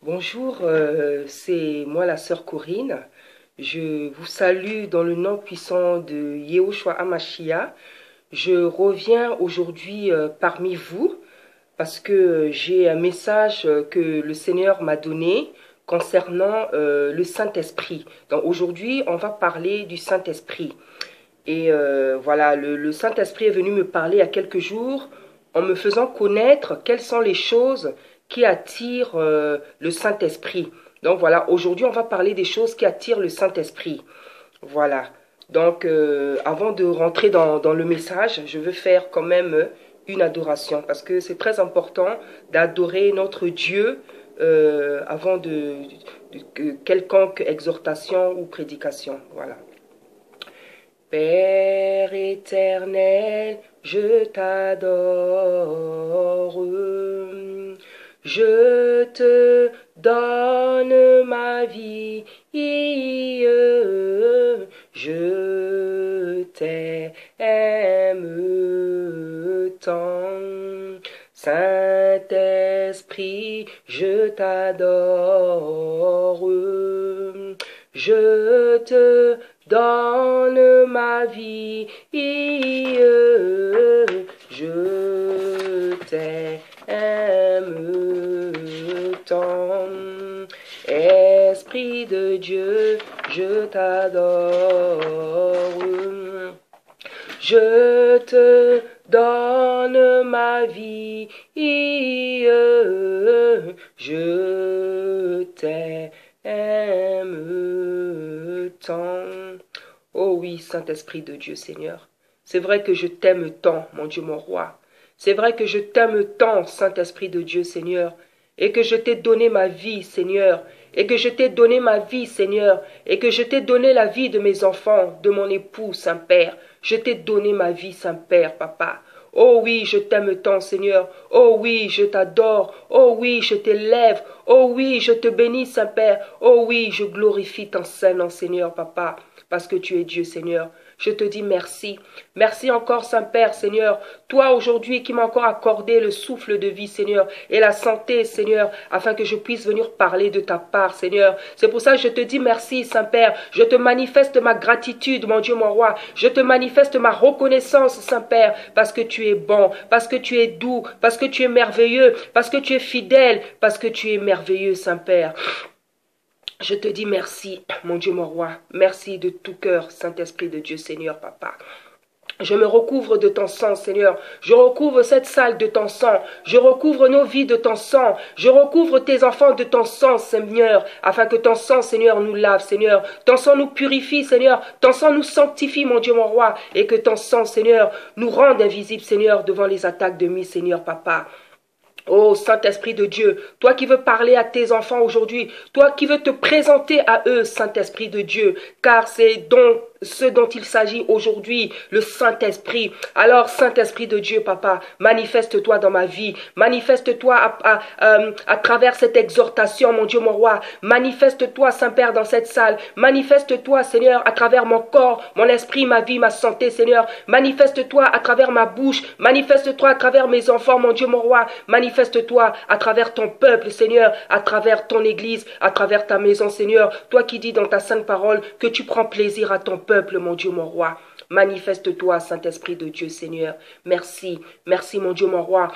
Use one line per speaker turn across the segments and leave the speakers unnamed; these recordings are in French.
Bonjour, c'est moi la sœur Corinne. Je vous salue dans le nom puissant de Yehoshua Hamashiach. Je reviens aujourd'hui parmi vous parce que j'ai un message que le Seigneur m'a donné concernant le Saint-Esprit. Donc aujourd'hui, on va parler du Saint-Esprit. Et voilà, le Saint-Esprit est venu me parler il y a quelques jours en me faisant connaître quelles sont les choses qui attirent le Saint-Esprit. Donc voilà, aujourd'hui on va parler des choses qui attirent le Saint-Esprit. Voilà. Donc avant de rentrer dans le message, je veux faire quand même une adoration parce que c'est très important d'adorer notre Dieu avant de quelconque exhortation ou prédication. Voilà. Père éternel, je t'adore, je te donne ma vie, je t'aime tant. Saint-Esprit, je t'adore, je te donne ma vie, je t'aime tant. Esprit de Dieu, je t'adore, je te donne ma vie, je t'aime tant. Oh oui, Saint-Esprit de Dieu, Seigneur. C'est vrai que je t'aime tant, mon Dieu, mon roi. C'est vrai que je t'aime tant, Saint-Esprit de Dieu, Seigneur. Et que je t'ai donné ma vie, Seigneur. Et que je t'ai donné ma vie, Seigneur. Et que je t'ai donné la vie de mes enfants, de mon époux, Saint-Père. Je t'ai donné ma vie, Saint-Père, Papa. Oh oui, je t'aime tant, Seigneur. Oh oui, je t'adore. Oh oui, je t'élève. Oh oui, je te bénis, Saint-Père. Oh oui, je glorifie ton Saint-Nom, Seigneur, Papa, parce que tu es Dieu, Seigneur. Je te dis merci. Merci encore, Saint-Père, Seigneur. Toi, aujourd'hui, qui m'as encore accordé le souffle de vie, Seigneur, et la santé, Seigneur, afin que je puisse venir parler de ta part, Seigneur. C'est pour ça que je te dis merci, Saint-Père. Je te manifeste ma gratitude, mon Dieu, mon roi. Je te manifeste ma reconnaissance, Saint-Père, parce que tu es bon, parce que tu es doux, parce que tu es merveilleux, parce que tu es fidèle, parce que tu es merveilleux, Saint-Père. Je te dis merci, mon Dieu, mon roi. Merci de tout cœur, Saint-Esprit de Dieu, Seigneur, Papa. Je me recouvre de ton sang, Seigneur. Je recouvre cette salle de ton sang. Je recouvre nos vies de ton sang. Je recouvre tes enfants de ton sang, Seigneur, afin que ton sang, Seigneur, nous lave, Seigneur. Ton sang nous purifie, Seigneur. Ton sang nous sanctifie, mon Dieu, mon roi. Et que ton sang, Seigneur, nous rende invisibles, Seigneur, devant les attaques de nuit, Seigneur, Papa. Oh Saint-Esprit de Dieu, toi qui veux parler à tes enfants aujourd'hui, toi qui veux te présenter à eux, Saint-Esprit de Dieu, car c'est donc ce dont il s'agit aujourd'hui, le Saint-Esprit. Alors Saint-Esprit de Dieu, Papa, manifeste-toi dans ma vie, manifeste-toi à travers cette exhortation, mon Dieu, mon roi, manifeste-toi, Saint-Père, dans cette salle, manifeste-toi, Seigneur, à travers mon corps, mon esprit, ma vie, ma santé, Seigneur, manifeste-toi à travers ma bouche, manifeste-toi à travers mes enfants, mon Dieu, mon roi, manifeste-toi à travers ton peuple, Seigneur, à travers ton église, à travers ta maison, Seigneur. Toi qui dis dans ta sainte parole que tu prends plaisir à ton peuple, mon Dieu, mon roi. Manifeste-toi, Saint-Esprit de Dieu, Seigneur. Merci, merci, mon Dieu, mon roi.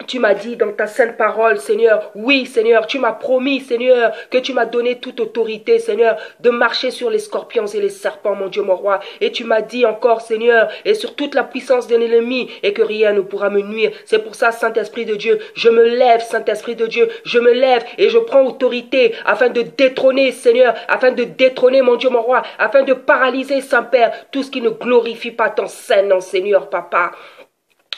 Tu m'as dit dans ta sainte parole, Seigneur, oui, Seigneur, tu m'as promis, Seigneur, que tu m'as donné toute autorité, Seigneur, de marcher sur les scorpions et les serpents, mon Dieu, mon roi. Et tu m'as dit encore, Seigneur, et sur toute la puissance de l'ennemi, et que rien ne pourra me nuire. C'est pour ça, Saint-Esprit de Dieu, je me lève, Saint-Esprit de Dieu, je me lève et je prends autorité afin de détrôner, Seigneur, afin de détrôner, mon Dieu, mon roi, afin de paralyser, Saint-Père, tout ce qui ne glorifie pas ton Saint-Nom, Seigneur, Papa.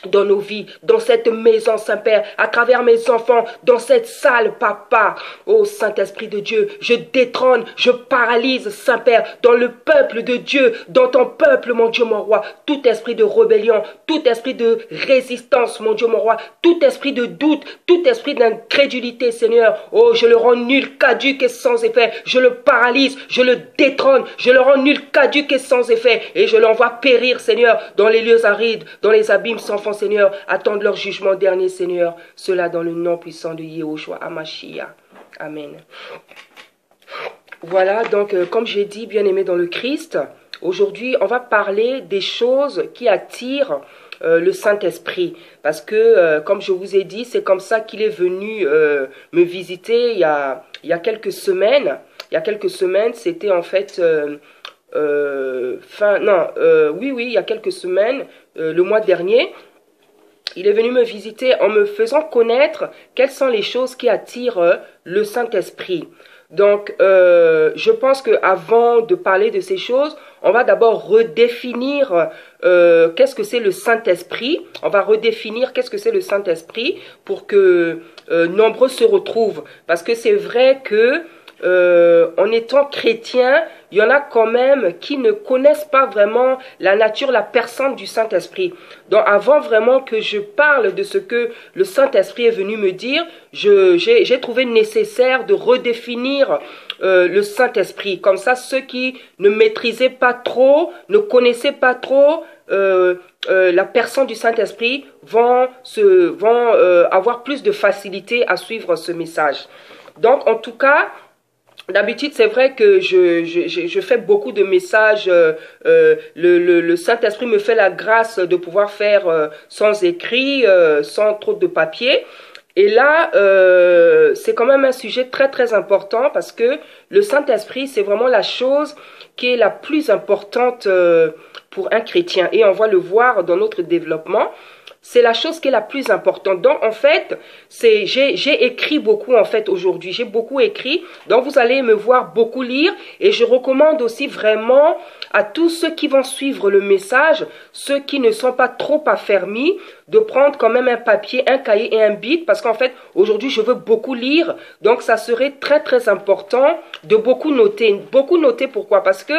Dans nos vies, dans cette maison, Saint-Père, à travers mes enfants, dans cette salle, Papa. Oh Saint-Esprit de Dieu, je détrône, je paralyse, Saint-Père, dans le peuple de Dieu, dans ton peuple, mon Dieu, mon roi, tout esprit de rébellion, tout esprit de résistance, mon Dieu, mon roi, tout esprit de doute, tout esprit d'incrédulité, Seigneur. Oh, je le rends nul, caduc et sans effet. Je le paralyse, je le détrône, je le rends nul, caduc et sans effet. Et je l'envoie périr, Seigneur, dans les lieux arides, dans les abîmes sans fond, Seigneur, attendent leur jugement dernier, Seigneur. Cela dans le nom puissant de Yehoshua Hamashiach. Amen. Voilà, donc comme j'ai dit, bien-aimés dans le Christ, aujourd'hui, on va parler des choses qui attirent le Saint-Esprit. Parce que, comme je vous ai dit, c'est comme ça qu'il est venu me visiter il y a quelques semaines. Il y a quelques semaines, c'était en fait... il y a quelques semaines, le mois dernier, il est venu me visiter en me faisant connaître quelles sont les choses qui attirent le Saint-Esprit. Donc, je pense qu'avant de parler de ces choses, on va d'abord redéfinir qu'est-ce que c'est le Saint-Esprit. On va redéfinir qu'est-ce que c'est le Saint-Esprit pour que nombreux se retrouvent. Parce que c'est vrai que en étant chrétien, il y en a quand même qui ne connaissent pas vraiment la nature, la personne du Saint-Esprit. Donc avant vraiment que je parle de ce que le Saint-Esprit est venu me dire, j'ai trouvé nécessaire de redéfinir le Saint-Esprit. Comme ça, ceux qui ne maîtrisaient pas trop, ne connaissaient pas trop la personne du Saint-Esprit vont avoir plus de facilité à suivre ce message. Donc en tout cas, d'habitude, c'est vrai que je fais beaucoup de messages. Le Saint-Esprit me fait la grâce de pouvoir faire sans écrit, sans trop de papier. Et là, c'est quand même un sujet très très important parce que le Saint-Esprit, c'est vraiment la chose qui est la plus importante pour un chrétien. Et on va le voir dans notre développement. C'est la chose qui est la plus importante. Donc, en fait, j'ai écrit beaucoup, en fait, aujourd'hui. J'ai beaucoup écrit. Donc, vous allez me voir beaucoup lire. Et je recommande aussi vraiment à tous ceux qui vont suivre le message, ceux qui ne sont pas trop affermis, de prendre quand même un papier, un cahier et un bic. Parce qu'en fait, aujourd'hui, je veux beaucoup lire. Donc, ça serait très, très important de beaucoup noter. Beaucoup noter, pourquoi? Parce que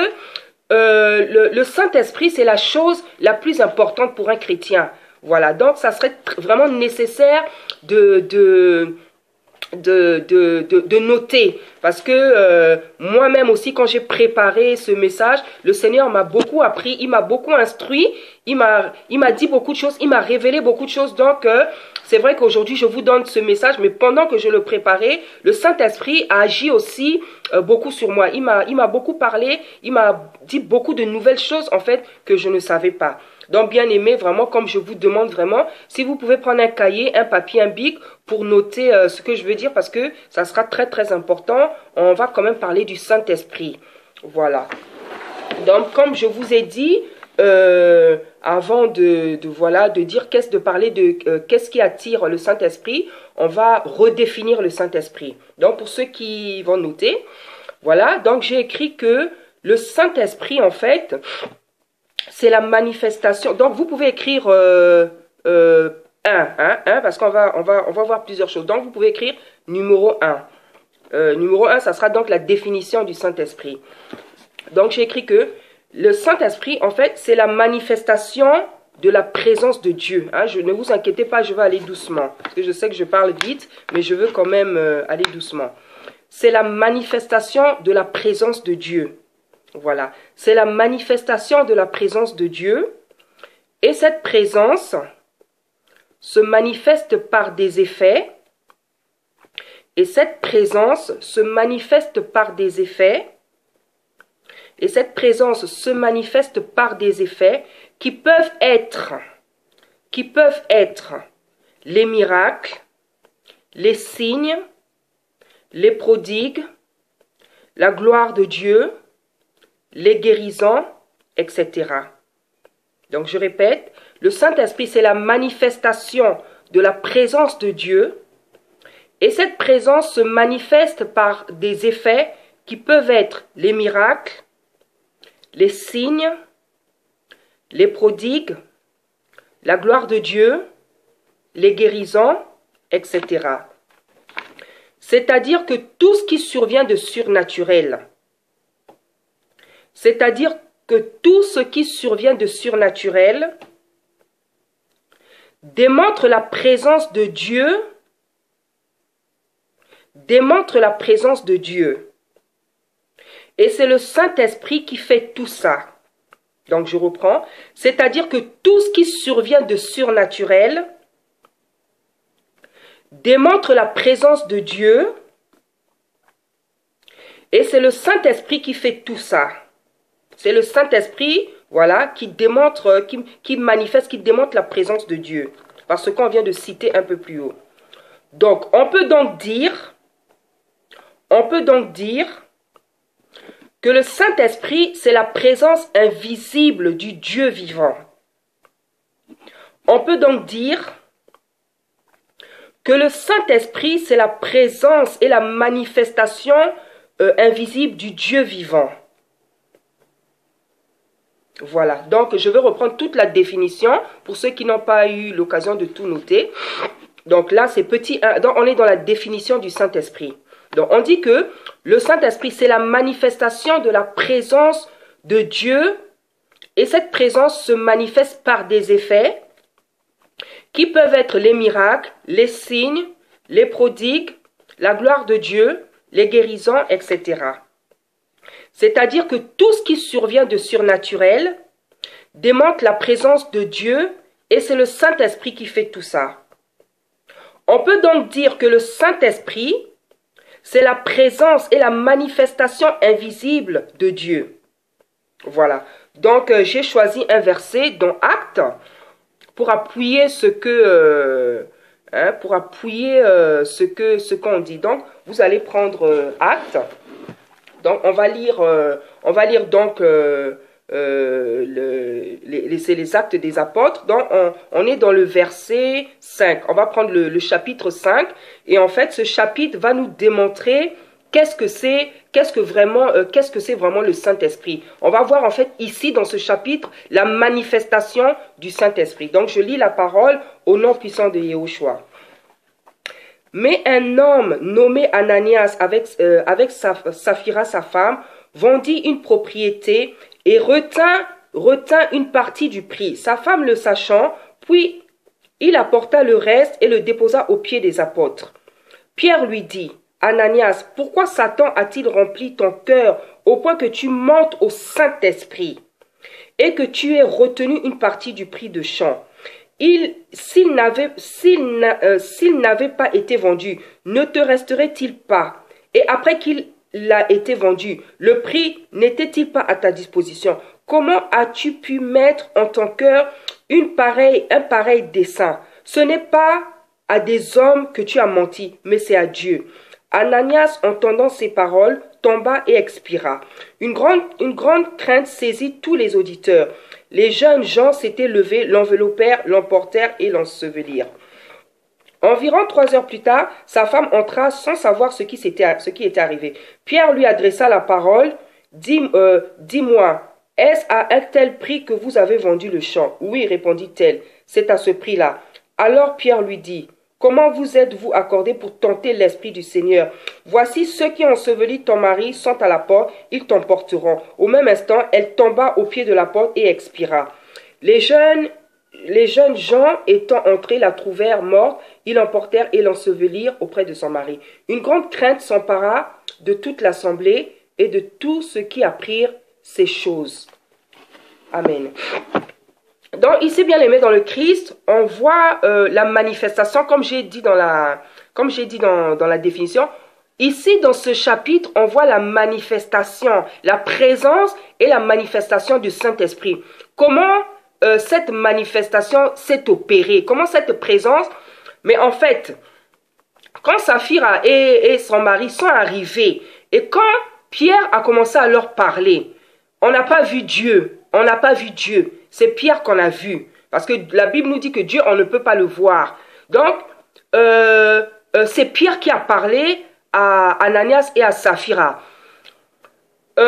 le Saint-Esprit, c'est la chose la plus importante pour un chrétien. Voilà, donc ça serait vraiment nécessaire de noter. Parce que moi-même aussi, quand j'ai préparé ce message, le Seigneur m'a beaucoup appris, il m'a beaucoup instruit, il m'a dit beaucoup de choses, il m'a révélé beaucoup de choses. Donc, c'est vrai qu'aujourd'hui, je vous donne ce message, mais pendant que je le préparais, le Saint-Esprit a agi aussi beaucoup sur moi. Il m'a beaucoup parlé, il m'a dit beaucoup de nouvelles choses, en fait, que je ne savais pas. Donc, bien aimé, vraiment, comme je vous demande vraiment, si vous pouvez prendre un cahier, un papier, un bic pour noter ce que je veux dire, parce que ça sera très, très important. On va quand même parler du Saint-Esprit. Voilà. Donc, comme je vous ai dit, avant de dire qu'est-ce qui attire le Saint-Esprit, on va redéfinir le Saint-Esprit. Donc, pour ceux qui vont noter, voilà. Donc, j'ai écrit que le Saint-Esprit, en fait, c'est la manifestation. Donc, vous pouvez écrire parce qu'on va voir plusieurs choses. Donc, vous pouvez écrire numéro 1. Numéro 1, ça sera donc la définition du Saint-Esprit. Donc, j'ai écrit que le Saint-Esprit, en fait, c'est la manifestation de la présence de Dieu. Ne vous inquiétez pas, je vais aller doucement. Parce que je sais que je parle vite, mais je veux quand même aller doucement. C'est la manifestation de la présence de Dieu. Voilà, c'est la manifestation de la présence de Dieu. Et cette présence se manifeste par des effets. Et cette présence se manifeste par des effets. Et cette présence se manifeste par des effets qui peuvent être les miracles, les signes, les prodigues, la gloire de Dieu, les guérisons, etc. Donc je répète, le Saint-Esprit, c'est la manifestation de la présence de Dieu. Et cette présence se manifeste par des effets qui peuvent être les miracles, les signes, les prodigues, la gloire de Dieu, les guérisons, etc. C'est-à-dire que tout ce qui survient de surnaturel, c'est-à-dire que tout ce qui survient de surnaturel démontre la présence de Dieu, Et c'est le Saint-Esprit qui fait tout ça. Donc je reprends. C'est-à-dire que tout ce qui survient de surnaturel démontre la présence de Dieu Et c'est le Saint-Esprit qui fait tout ça. C'est le Saint-Esprit, voilà, qui démontre, qui manifeste, qui démontre la présence de Dieu. Parce qu'on vient de citer un peu plus haut. Donc, on peut donc dire que le Saint-Esprit, c'est la présence invisible du Dieu vivant. On peut donc dire que le Saint-Esprit, c'est la présence et la manifestation invisible du Dieu vivant. Voilà, donc je vais reprendre toute la définition pour ceux qui n'ont pas eu l'occasion de tout noter. Donc là, c'est petit 1, donc on est dans la définition du Saint-Esprit. Donc on dit que le Saint-Esprit, c'est la manifestation de la présence de Dieu, et cette présence se manifeste par des effets qui peuvent être les miracles, les signes, les prodigues, la gloire de Dieu, les guérisons, etc. C'est-à-dire que tout ce qui survient de surnaturel démontre la présence de Dieu, et c'est le Saint-Esprit qui fait tout ça. On peut donc dire que le Saint-Esprit, c'est la présence et la manifestation invisible de Dieu. Voilà. Donc, j'ai choisi un verset dans Actes pour appuyer ce qu'on dit. Donc, vous allez prendre Actes. Donc, on va lire donc c'est les Actes des Apôtres. Donc, on est dans le verset 5. On va prendre le chapitre 5. Et en fait, ce chapitre va nous démontrer qu'est-ce que c'est vraiment le Saint-Esprit. On va voir en fait ici dans ce chapitre la manifestation du Saint-Esprit. Donc, je lis la parole au nom puissant de Yahushua. Mais un homme nommé Ananias avec Saphira sa femme vendit une propriété et retint une partie du prix. Sa femme le sachant, puis il apporta le reste et le déposa aux pieds des apôtres. Pierre lui dit, Ananias, pourquoi Satan a-t-il rempli ton cœur au point que tu mentes au Saint-Esprit et que tu aies retenu une partie du prix de champ? S'il n'avait pas été vendu, ne te resterait-il pas? Et après qu'il a été vendu, le prix n'était-il pas à ta disposition? Comment as-tu pu mettre en ton cœur un pareil dessein? Ce n'est pas à des hommes que tu as menti, mais c'est à Dieu. Ananias, entendant ces paroles, tomba et expira. Une grande crainte saisit tous les auditeurs. Les jeunes gens s'étaient levés, l'enveloppèrent, l'emportèrent et l'ensevelirent. Environ 3 heures plus tard, sa femme entra sans savoir ce qui était arrivé. Pierre lui adressa la parole. Dis-moi, est-ce à un tel prix que vous avez vendu le champ? Oui, répondit-elle, c'est à ce prix-là. Alors Pierre lui dit, comment vous êtes-vous accordé pour tenter l'Esprit du Seigneur? Voici ceux qui ont enseveli ton mari sont à la porte, ils t'emporteront. Au même instant, elle tomba au pied de la porte et expira. Les jeunes gens étant entrés la trouvèrent morte, ils l'emportèrent et l'ensevelirent auprès de son mari. Une grande crainte s'empara de toute l'assemblée et de tous ceux qui apprirent ces choses. Amen. Donc ici, bien aimé dans le Christ, on voit la manifestation, comme j'ai dit dans la définition. Ici, dans ce chapitre, on voit la manifestation, la présence et la manifestation du Saint-Esprit. Comment cette manifestation s'est opérée? Comment cette présence? Mais en fait, quand Saphira et son mari sont arrivés, et quand Pierre a commencé à leur parler, on n'a pas vu Dieu. On n'a pas vu Dieu. C'est Pierre qu'on a vu. Parce que la Bible nous dit que Dieu, on ne peut pas le voir. Donc, c'est Pierre qui a parlé à Ananias et à Saphira. On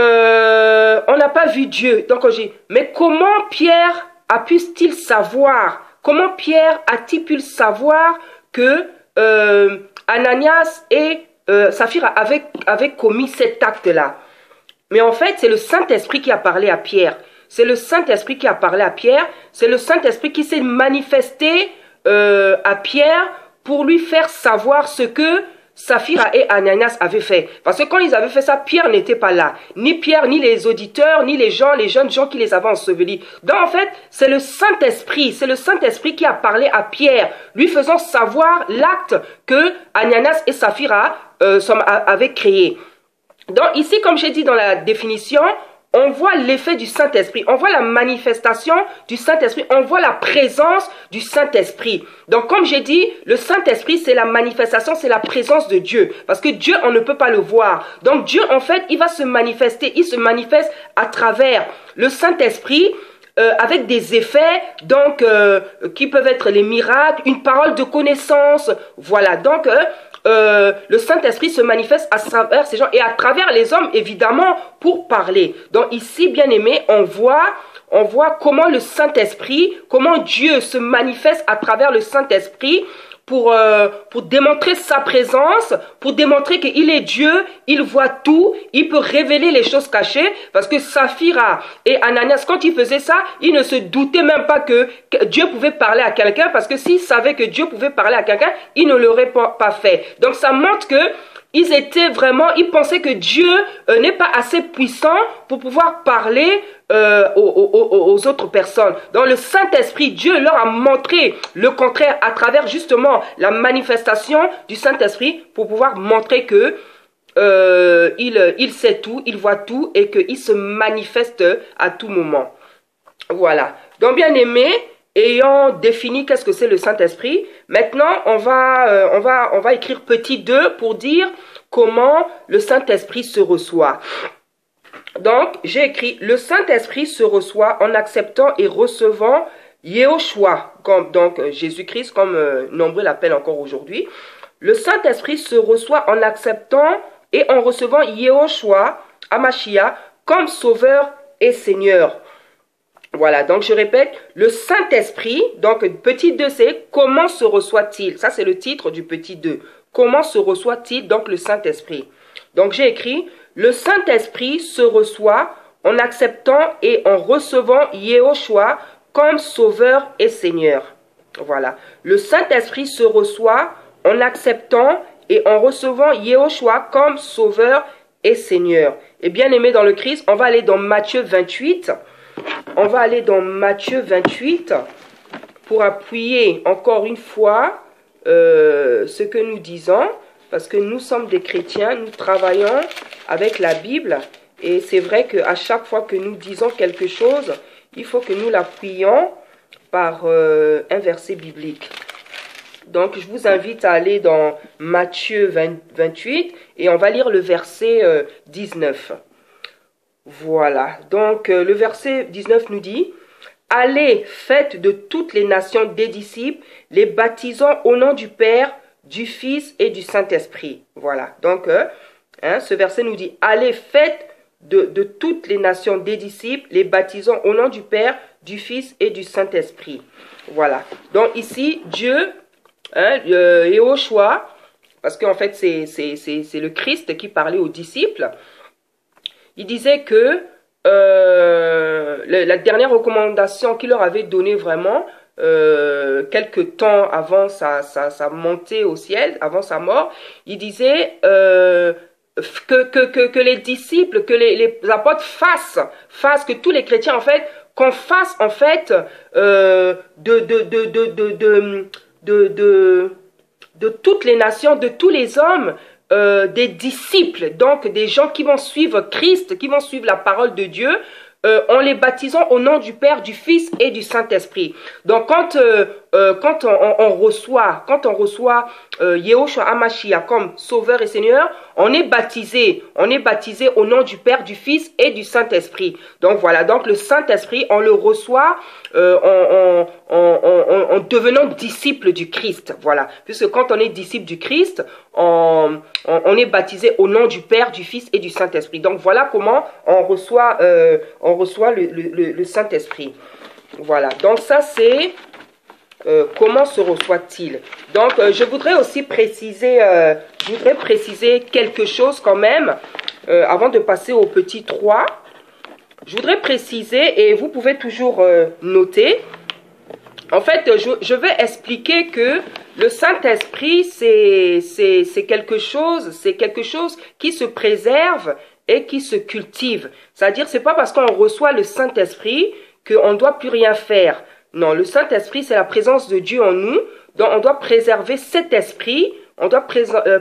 n'a pas vu Dieu. Donc, mais comment Pierre a pu-t-il savoir? Comment Pierre a-t-il pu savoir que Ananias et Saphira avaient commis cet acte-là? Mais en fait, c'est le Saint-Esprit qui a parlé à Pierre. C'est le Saint-Esprit qui a parlé à Pierre. C'est le Saint-Esprit qui s'est manifesté à Pierre pour lui faire savoir ce que Saphira et Ananias avaient fait. Parce que quand ils avaient fait ça, Pierre n'était pas là. Ni Pierre, ni les auditeurs, ni les jeunes gens qui les avaient ensevelis. Donc en fait, c'est le Saint-Esprit. C'est le Saint-Esprit qui a parlé à Pierre, lui faisant savoir l'acte que Ananias et Saphira avaient créé. Donc ici, comme j'ai dit dans la définition, on voit l'effet du Saint-Esprit, on voit la manifestation du Saint-Esprit, on voit la présence du Saint-Esprit. Donc comme j'ai dit, le Saint-Esprit c'est la manifestation, c'est la présence de Dieu. Parce que Dieu, on ne peut pas le voir. Donc Dieu, en fait, il va se manifester, il se manifeste à travers le Saint-Esprit, avec des effets donc qui peuvent être les miracles, une parole de connaissance, voilà. Donc le Saint-Esprit se manifeste à travers ces gens et à travers les hommes, évidemment, pour parler. Donc ici, bien aimé, on voit comment le Saint-Esprit, comment Dieu se manifeste à travers le Saint-Esprit pour démontrer sa présence, pour démontrer qu'il est Dieu, il voit tout, il peut révéler les choses cachées, parce que Saphira et Ananias, quand ils faisaient ça, ils ne se doutaient même pas que Dieu pouvait parler à quelqu'un, parce que s'ils savaient que Dieu pouvait parler à quelqu'un, ils ne l'auraient pas fait. Donc ça montre que ils pensaient que Dieu n'est pas assez puissant pour pouvoir parler aux autres personnes. Donc le Saint-Esprit, Dieu leur a montré le contraire à travers justement la manifestation du Saint-Esprit pour pouvoir montrer que il sait tout, il voit tout et qu'il se manifeste à tout moment. Voilà. Donc bien aimé, ayant défini qu'est-ce que c'est le Saint-Esprit, maintenant on va écrire petit 2 pour dire comment le Saint-Esprit se reçoit. Donc j'ai écrit le Saint-Esprit se reçoit en acceptant et recevant Yehoshua, donc Jésus-Christ comme nombreux l'appellent encore aujourd'hui. Le Saint-Esprit se reçoit en acceptant et en recevant Yehoshua, Hamashiach, comme Sauveur et Seigneur. Voilà, donc je répète, le Saint-Esprit, donc petit 2 c'est comment se reçoit-il? Ça c'est le titre du petit 2. Comment se reçoit-il donc le Saint-Esprit? Donc j'ai écrit, le Saint-Esprit se reçoit en acceptant et en recevant Yehoshua comme Sauveur et Seigneur. Voilà, le Saint-Esprit se reçoit en acceptant et en recevant Yehoshua comme Sauveur et Seigneur. Et bien aimé dans le Christ, on va aller dans Matthieu 28. On va aller dans Matthieu 28 pour appuyer encore une fois ce que nous disons, parce que nous sommes des chrétiens, nous travaillons avec la Bible, et c'est vrai qu'à chaque fois que nous disons quelque chose, il faut que nous l'appuyions par un verset biblique. Donc je vous invite à aller dans Matthieu 28 et on va lire le verset 19. Voilà, donc le verset 19 nous dit « Allez, faites de toutes les nations des disciples, les baptisant au nom du Père, du Fils et du Saint-Esprit. » Voilà, donc ce verset nous dit « Allez, faites de toutes les nations des disciples, les baptisant au nom du Père, du Fils et du Saint-Esprit. » Voilà, donc ici, Dieu, Yehoshua, parce qu'en fait c'est le Christ qui parlait aux disciples. Il disait que la dernière recommandation qu'il leur avait donnée vraiment, quelques temps avant sa montée au ciel, avant sa mort, il disait que les disciples, que les apôtres fassent, que tous les chrétiens en fait, qu'on fasse en fait de toutes les nations, de tous les hommes, des disciples, donc des gens qui vont suivre Christ, qui vont suivre la parole de Dieu, en les baptisant au nom du Père, du Fils et du Saint-Esprit. Donc quand on reçoit Yehoshua Hamashiach comme Sauveur et Seigneur, on est baptisé au nom du Père, du Fils et du Saint-Esprit. Donc voilà, donc le Saint-Esprit, on le reçoit en devenant disciple du Christ. Voilà, puisque quand on est disciple du Christ, on est baptisé au nom du Père, du Fils et du Saint-Esprit. Donc voilà comment on reçoit le Saint-Esprit. Voilà, donc ça c'est comment se reçoit-il. Donc je voudrais aussi préciser quelque chose quand même avant de passer au petit 3. Je voudrais préciser, et vous pouvez toujours noter. En fait, je vais expliquer que le Saint-Esprit, c'est quelque chose qui se préserve et qui se cultive. C'est-à-dire, c'est pas parce qu'on reçoit le Saint-Esprit qu'on ne doit plus rien faire. Non, le Saint-Esprit, c'est la présence de Dieu en nous. Donc, on doit préserver cet esprit on doit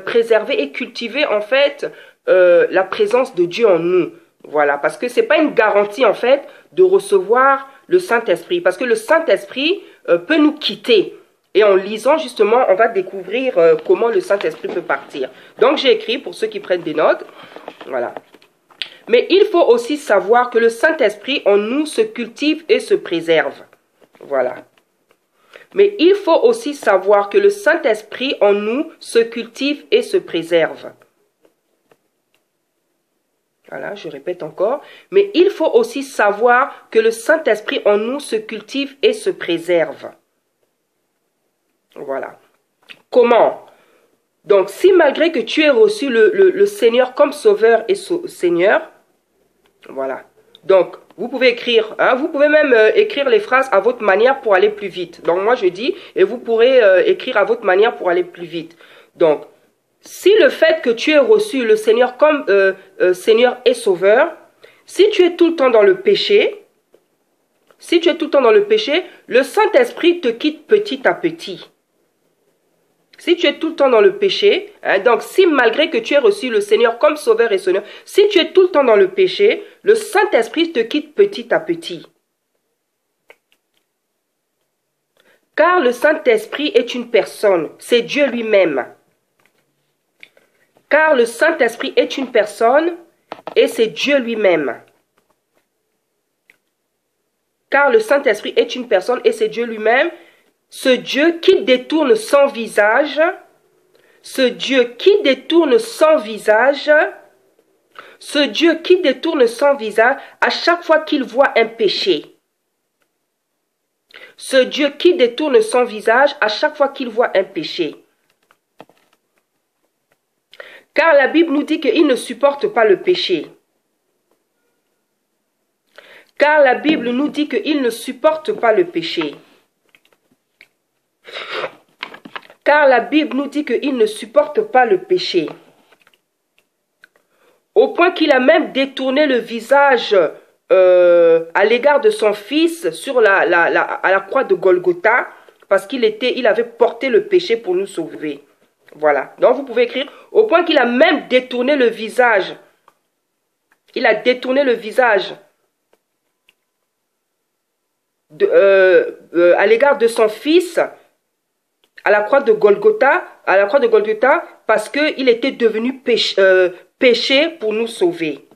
préserver et cultiver en fait la présence de Dieu en nous. Voilà, parce que c'est pas une garantie en fait de recevoir le Saint-Esprit, parce que le Saint-Esprit peut nous quitter. Et en lisant justement, on va découvrir comment le Saint-Esprit peut partir. Donc j'ai écrit pour ceux qui prennent des notes. Voilà. Mais il faut aussi savoir que le Saint-Esprit en nous se cultive et se préserve. Voilà. Mais il faut aussi savoir que le Saint-Esprit en nous se cultive et se préserve. Voilà, je répète encore. Mais il faut aussi savoir que le Saint-Esprit en nous se cultive et se préserve. Voilà. Comment? Donc, si malgré que tu aies reçu le Seigneur comme Sauveur et Seigneur, voilà. Donc, vous pouvez écrire, hein, vous pouvez même écrire les phrases à votre manière pour aller plus vite. Donc, moi, je dis, et vous pourrez écrire à votre manière pour aller plus vite. Donc, si le fait que tu aies reçu le Seigneur comme Seigneur et Sauveur, si tu es tout le temps dans le péché, le Saint-Esprit te quitte petit à petit. Si tu es tout le temps dans le péché, hein, donc si malgré que tu aies reçu le Seigneur comme Sauveur et Seigneur, si tu es tout le temps dans le péché, le Saint-Esprit te quitte petit à petit. Car le Saint-Esprit est une personne, c'est Dieu lui-même. Car le Saint-Esprit est une personne et c'est Dieu lui-même. Car le Saint-Esprit est une personne et c'est Dieu lui-même. Ce Dieu qui détourne son visage, ce Dieu qui détourne son visage, ce Dieu qui détourne son visage à chaque fois qu'il voit un péché. Ce Dieu qui détourne son visage à chaque fois qu'il voit un péché. Car la Bible nous dit qu'il ne supporte pas le péché. Car la Bible nous dit qu'il ne supporte pas le péché. Car la Bible nous dit qu'il ne supporte pas le péché. Au point qu'il a même détourné le visage à l'égard de son fils à la croix de Golgotha, parce qu'il avait porté le péché pour nous sauver. Voilà. Donc vous pouvez écrire, au point qu'il a même détourné le visage. Il a détourné le visage à l'égard de son fils à la croix de Golgotha, parce qu'il était devenu péché pour nous sauver.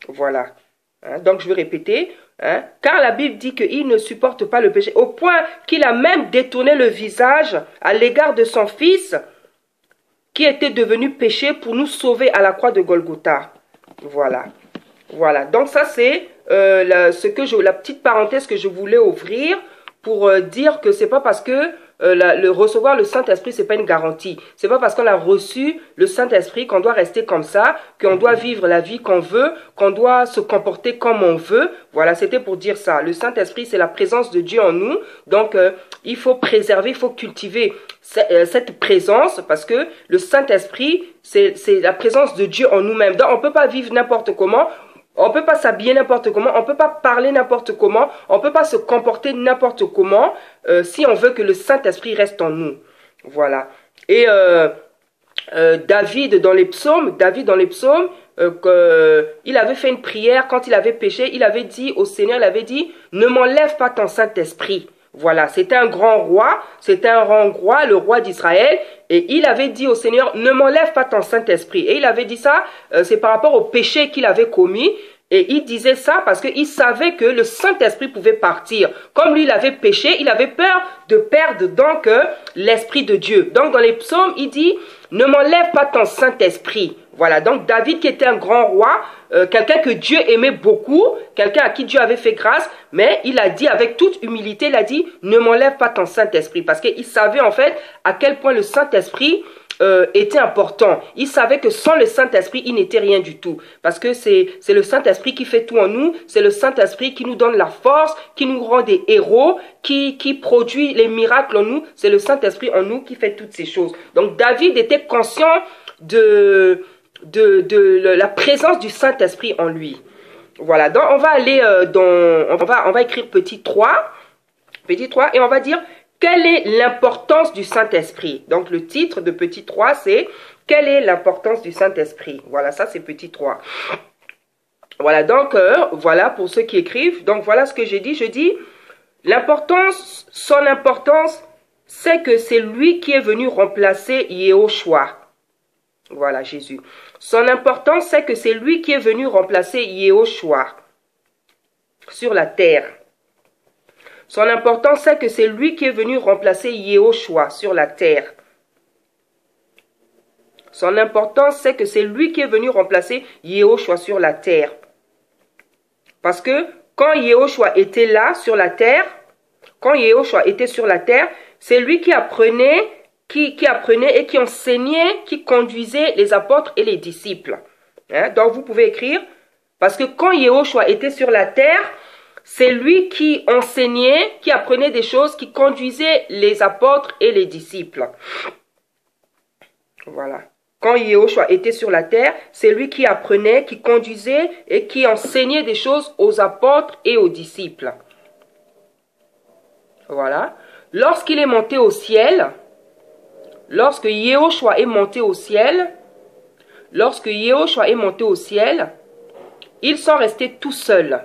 Voilà. Hein, donc je vais répéter. Hein, car la Bible dit qu'il ne supporte pas le péché, au point qu'il a même détourné le visage à l'égard de son fils, qui était devenu péché pour nous sauver à la croix de Golgotha. Voilà. Voilà. Donc ça c'est la petite parenthèse que je voulais ouvrir pour dire que c'est pas parce que recevoir le Saint-Esprit, c'est pas une garantie. C'est pas parce qu'on a reçu le Saint-Esprit qu'on doit rester comme ça, qu'on doit vivre la vie qu'on veut, qu'on doit se comporter comme on veut. Voilà, c'était pour dire ça. Le Saint-Esprit, c'est la présence de Dieu en nous. Donc, il faut préserver, il faut cultiver cette présence, parce que le Saint-Esprit, c'est la présence de Dieu en nous-mêmes. Donc, on peut pas vivre n'importe comment. On ne peut pas s'habiller n'importe comment, on ne peut pas parler n'importe comment, on ne peut pas se comporter n'importe comment si on veut que le Saint-Esprit reste en nous. Voilà. Et David dans les psaumes, il avait fait une prière quand il avait péché, il avait dit au Seigneur, il avait dit, ne m'enlève pas ton Saint-Esprit. Voilà, c'était un grand roi, le roi d'Israël, et il avait dit au Seigneur, ne m'enlève pas ton Saint-Esprit. Et il avait dit ça, c'est par rapport au péché qu'il avait commis, et il disait ça parce qu'il savait que le Saint-Esprit pouvait partir. Comme lui, il avait péché, il avait peur de perdre donc l'Esprit de Dieu. Donc dans les psaumes, il dit, ne m'enlève pas ton Saint-Esprit. Voilà, donc David qui était un grand roi, quelqu'un que Dieu aimait beaucoup, quelqu'un à qui Dieu avait fait grâce, mais il a dit avec toute humilité, il a dit, ne m'enlève pas ton Saint-Esprit, parce qu'il savait en fait à quel point le Saint-Esprit était important. Il savait que sans le Saint-Esprit, il n'était rien du tout, parce que c'est le Saint-Esprit qui fait tout en nous, c'est le Saint-Esprit qui nous donne la force, qui nous rend des héros, qui produit les miracles en nous, c'est le Saint-Esprit en nous qui fait toutes ces choses. Donc David était conscient de la présence du Saint-Esprit en lui. Voilà, donc on va aller on va écrire petit 3, et on va dire, quelle est l'importance du Saint-Esprit? Donc le titre de petit 3, c'est « Quelle est l'importance du Saint-Esprit ?» Voilà, ça c'est petit 3. Voilà, donc voilà pour ceux qui écrivent. Donc voilà ce que j'ai dit. Je dis, l'importance, son importance, c'est que c'est lui qui est venu remplacer Yehoshua. Voilà, Jésus. Son importance, c'est que c'est lui qui est venu remplacer Yehoshua sur la terre. Son importance, c'est que c'est lui qui est venu remplacer Yehoshua sur la terre. Son importance, c'est que c'est lui qui est venu remplacer Yehoshua sur la terre. Parce que quand Yehoshua était là sur la terre, quand Yehoshua était sur la terre, c'est lui qui apprenait, qui apprenait et qui enseignait, qui conduisait les apôtres et les disciples. Hein? Donc vous pouvez écrire, parce que quand Yehoshua était sur la terre, c'est lui qui enseignait, qui apprenait des choses, qui conduisait les apôtres et les disciples. Voilà. Quand Yehoshua était sur la terre, c'est lui qui apprenait, qui conduisait et qui enseignait des choses aux apôtres et aux disciples. Voilà. Lorsqu'il est monté au ciel, lorsque Yehoshua est monté au ciel, ils sont restés tout seuls.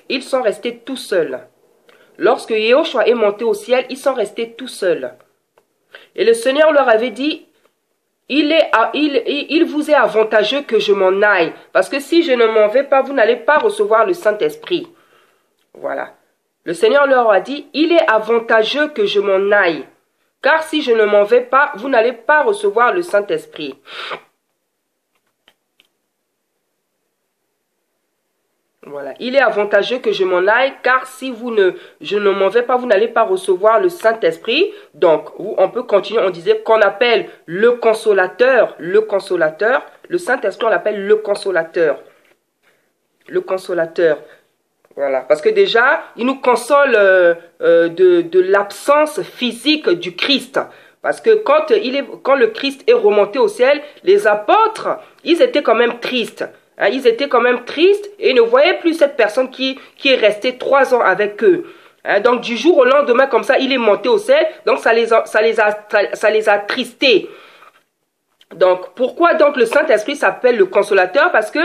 Ils sont restés tout seuls. Lorsque Yehoshua est monté au ciel, ils sont restés tout seuls. Et le Seigneur leur avait dit, il vous est avantageux que je m'en aille. Parce que si je ne m'en vais pas, vous n'allez pas recevoir le Saint-Esprit. Voilà. Le Seigneur leur a dit, il est avantageux que je m'en aille. Car si je ne m'en vais pas, vous n'allez pas recevoir le Saint-Esprit. Voilà. Il est avantageux que je m'en aille, car si je ne m'en vais pas, vous n'allez pas recevoir le Saint-Esprit. Donc, on peut continuer, on disait qu'on appelle le consolateur. Le Saint-Esprit, on l'appelle le consolateur. Le consolateur. Voilà. Parce que déjà, il nous console de l'absence physique du Christ. Parce que quand le Christ est remonté au ciel, les apôtres, ils étaient quand même tristes. Hein, ils étaient quand même tristes et ne voyaient plus cette personne qui est restée 3 ans avec eux. Hein, donc du jour au lendemain, comme ça, il est monté au ciel. Donc ça les a attristés. Donc pourquoi donc le Saint-Esprit s'appelle le consolateur? Parce que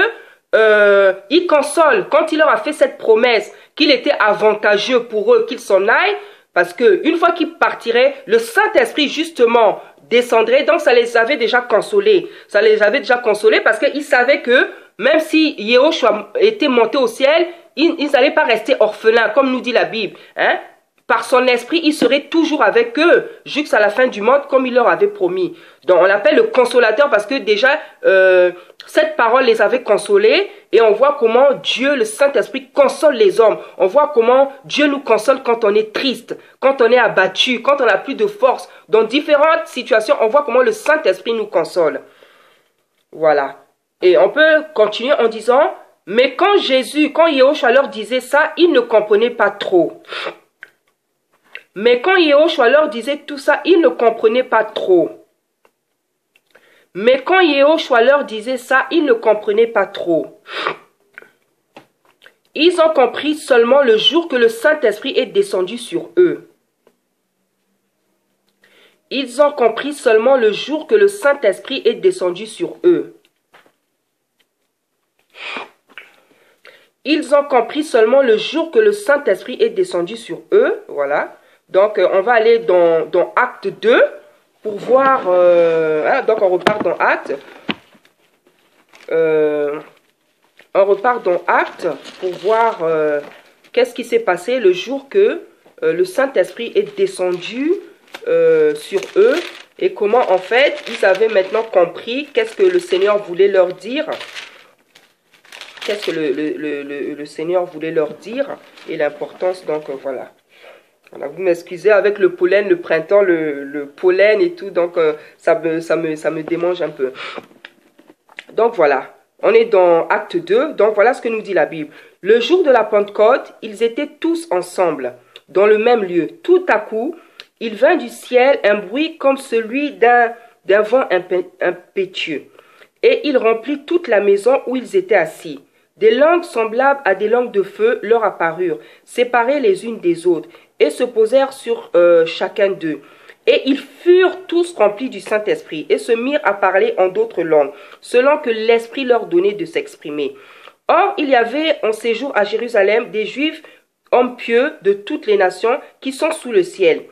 il console. Quand il leur a fait cette promesse qu'il était avantageux pour eux qu'ils s'en aillent, parce que une fois qu'ils partiraient, le Saint-Esprit justement descendrait. Donc ça les avait déjà consolés. Ça les avait déjà consolés parce qu'ils savaient que même si Yehoshua était monté au ciel, ils n'allaient pas rester orphelins, comme nous dit la Bible. Hein? Par son esprit, il serait toujours avec eux, jusqu'à la fin du monde, comme il leur avait promis. Donc on l'appelle le consolateur parce que déjà, cette parole les avait consolés. Et on voit comment Dieu, le Saint-Esprit, console les hommes. On voit comment Dieu nous console quand on est triste, quand on est abattu, quand on n'a plus de force. Dans différentes situations, on voit comment le Saint-Esprit nous console. Voilà. Et on peut continuer en disant, mais quand Yehoshua leur disait ça, ils ne comprenaient pas trop. Mais quand Yehoshua leur disait tout ça, ils ne comprenaient pas trop. Mais quand Yehoshua leur disait ça, ils ne comprenaient pas trop. Ils ont compris seulement le jour que le Saint-Esprit est descendu sur eux. Ils ont compris seulement le jour que le Saint-Esprit est descendu sur eux. Ils ont compris seulement le jour que le Saint-Esprit est descendu sur eux. Voilà. Donc, on va aller dans Acte 2 pour voir... donc, on repart dans Acte. On repart dans Acte pour voir qu'est-ce qui s'est passé le jour que le Saint-Esprit est descendu sur eux et comment, en fait, ils avaient maintenant compris qu'est-ce que le Seigneur voulait leur dire. Qu'est-ce que le Seigneur voulait leur dire et l'importance, donc voilà. Voilà, vous m'excusez avec le pollen, le printemps, le pollen et tout, donc ça me démange un peu. Donc voilà, on est dans Acte 2, donc voilà ce que nous dit la Bible. Le jour de la Pentecôte, ils étaient tous ensemble, dans le même lieu. Tout à coup, il vint du ciel un bruit comme celui d'un vent impétueux, et il remplit toute la maison où ils étaient assis. Des langues semblables à des langues de feu leur apparurent, séparées les unes des autres, et se posèrent sur chacun d'eux. Et ils furent tous remplis du Saint-Esprit et se mirent à parler en d'autres langues, selon que l'Esprit leur donnait de s'exprimer. Or, il y avait en séjour à Jérusalem des Juifs, hommes pieux de toutes les nations qui sont sous le ciel.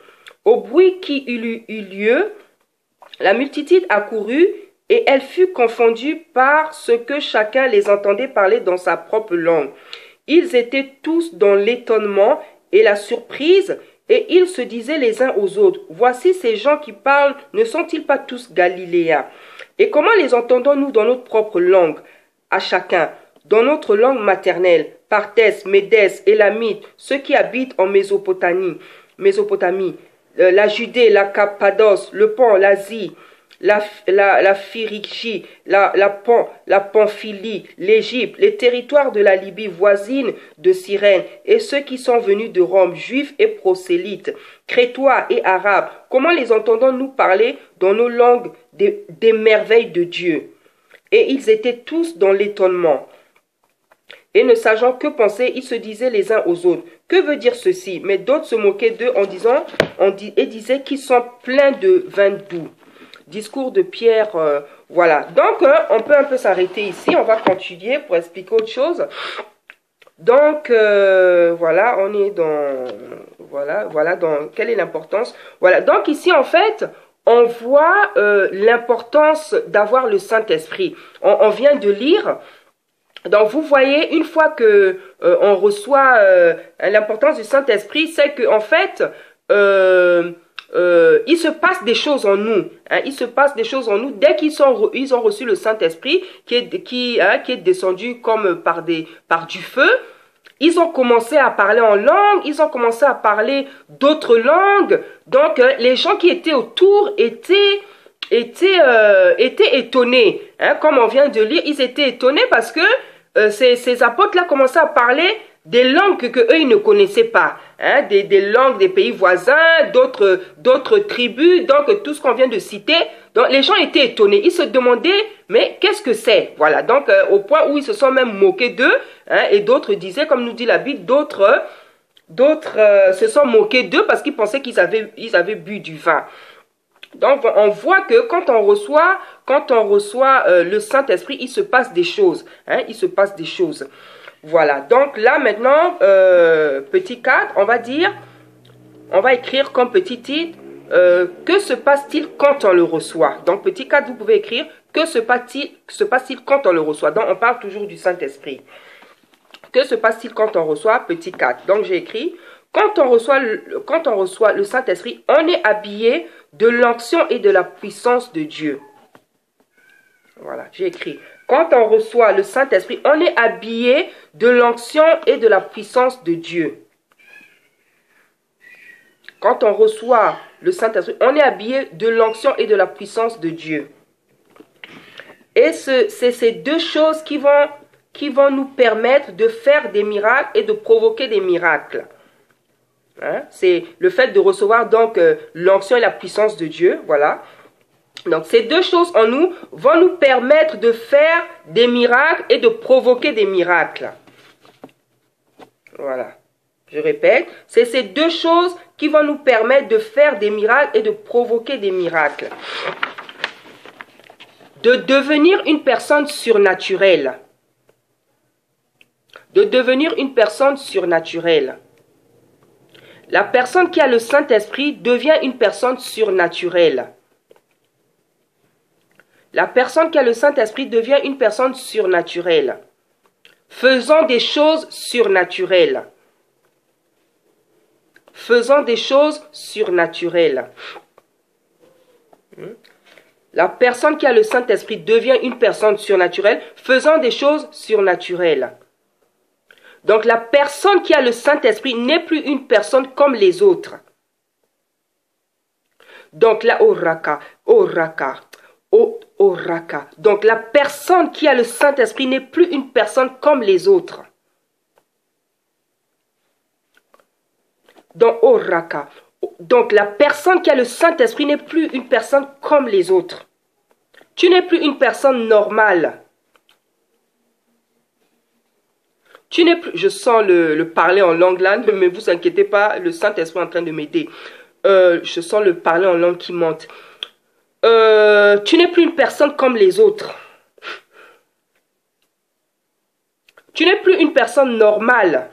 Au bruit qui eut lieu, la multitude accourut et elle fut confondue par ce que chacun les entendait parler dans sa propre langue. Ils étaient tous dans l'étonnement et la surprise, et ils se disaient les uns aux autres, « Voici ces gens qui parlent, ne sont-ils pas tous Galiléens? Et comment les entendons-nous dans notre propre langue, à chacun, dans notre langue maternelle, Partès, Médès, Élamite, ceux qui habitent en Mésopotamie, la Judée, la Cappadoce, le Pont, l'Asie, la Phrygie, la Pamphylie, l'Égypte, les territoires de la Libye voisine de Cyrène, et ceux qui sont venus de Rome, juifs et prosélytes, crétois et arabes, comment les entendons-nous parler dans nos langues des merveilles de Dieu? Et ils étaient tous dans l'étonnement. Et ne sachant que penser, ils se disaient les uns aux autres, « Que veut dire ceci ?» Mais d'autres se moquaient d'eux et disaient qu'ils sont pleins de vin doux. Discours de Pierre, voilà. Donc, on peut un peu s'arrêter ici. On va continuer pour expliquer autre chose. Donc, voilà, on est dans... Voilà, dans... Quelle est l'importance? Voilà, donc ici, en fait, on voit l'importance d'avoir le Saint-Esprit. On vient de lire... Donc, vous voyez, une fois que on reçoit l'importance du Saint-Esprit, c'est qu'en fait, il se passe des choses en nous. Hein, il se passe des choses en nous dès qu'ils ont reçu le Saint-Esprit qui est descendu comme par du feu. Ils ont commencé à parler en langue, ils ont commencé à parler d'autres langues. Donc, les gens qui étaient autour étaient étonnés. Hein, comme on vient de lire, ils étaient étonnés parce que ces apôtres-là commençaient à parler des langues que eux ils ne connaissaient pas, hein, des langues des pays voisins, d'autres tribus, donc tout ce qu'on vient de citer. Donc les gens étaient étonnés, ils se demandaient mais qu'est-ce que c'est? Voilà, donc au point où ils se sont même moqués d'eux, hein, et d'autres disaient, comme nous dit la Bible, d'autres se sont moqués d'eux parce qu'ils pensaient qu'ils avaient bu du vin. Donc, on voit que quand on reçoit le Saint-Esprit, il se passe des choses. Hein, il se passe des choses. Voilà. Donc, là, maintenant, petit 4, on va écrire comme petit titre, que se passe-t-il quand on le reçoit? Donc, petit 4, vous pouvez écrire, que se passe-t-il quand on le reçoit? Donc, on parle toujours du Saint-Esprit. Que se passe-t-il quand on reçoit? Petit 4. Donc, j'ai écrit, quand on reçoit le Saint-Esprit, on est habillé de l'onction et de la puissance de Dieu. Voilà, j'ai écrit. Quand on reçoit le Saint-Esprit, on est habillé de l'onction et de la puissance de Dieu. Quand on reçoit le Saint-Esprit, on est habillé de l'onction et de la puissance de Dieu. Et c'est ces deux choses qui vont nous permettre de faire des miracles et de provoquer des miracles. Hein? C'est le fait de recevoir donc l'onction et la puissance de Dieu, voilà. Donc ces deux choses en nous vont nous permettre de faire des miracles et de provoquer des miracles. Voilà, je répète, c'est ces deux choses qui vont nous permettre de faire des miracles et de provoquer des miracles. De devenir une personne surnaturelle. De devenir une personne surnaturelle. La personne qui a le Saint-Esprit devient une personne surnaturelle. La personne qui a le Saint-Esprit devient une personne surnaturelle. Faisant des choses surnaturelles. Faisant des choses surnaturelles. La personne qui a le Saint-Esprit devient une personne surnaturelle, faisant des choses surnaturelles. Donc la personne qui a le Saint-Esprit n'est plus une personne comme les autres. Donc là, oraka. Donc la personne qui a le Saint-Esprit n'est plus une personne comme les autres. Donc oraka. Donc la personne qui a le Saint-Esprit n'est plus une personne comme les autres. Tu n'es plus une personne normale. Tu n'es plus, je sens le parler en langue là, mais vous inquiétez pas, le Saint-Esprit est en train de m'aider. Je sens le parler en langue qui monte. Tu n'es plus une personne comme les autres. Tu n'es plus une personne normale.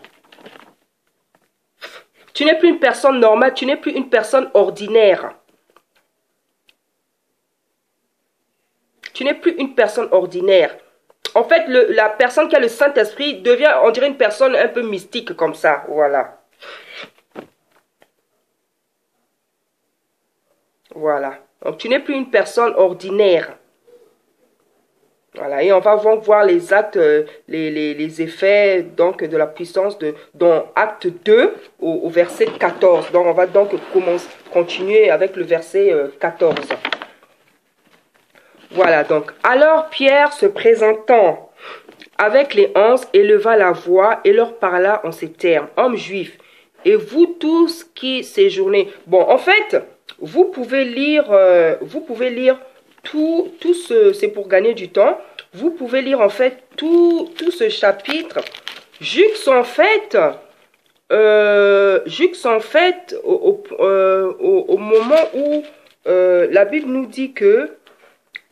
Tu n'es plus une personne normale, tu n'es plus une personne ordinaire. Tu n'es plus une personne ordinaire. En fait, la personne qui a le Saint-Esprit devient, on dirait, une personne un peu mystique comme ça. Voilà. Voilà. Donc, tu n'es plus une personne ordinaire. Voilà. Et on va voir les actes, les effets donc, de la puissance dans Acte 2 au verset 14. Donc, on va donc continuer avec le verset 14. Voilà, donc, alors Pierre se présentant avec les 11 éleva la voix et leur parla en ces termes. Hommes juifs, et vous tous qui séjournez. Bon, en fait, vous pouvez lire tout ce, c'est pour gagner du temps, vous pouvez lire en fait tout ce chapitre, jusqu'en fait, au moment où la Bible nous dit que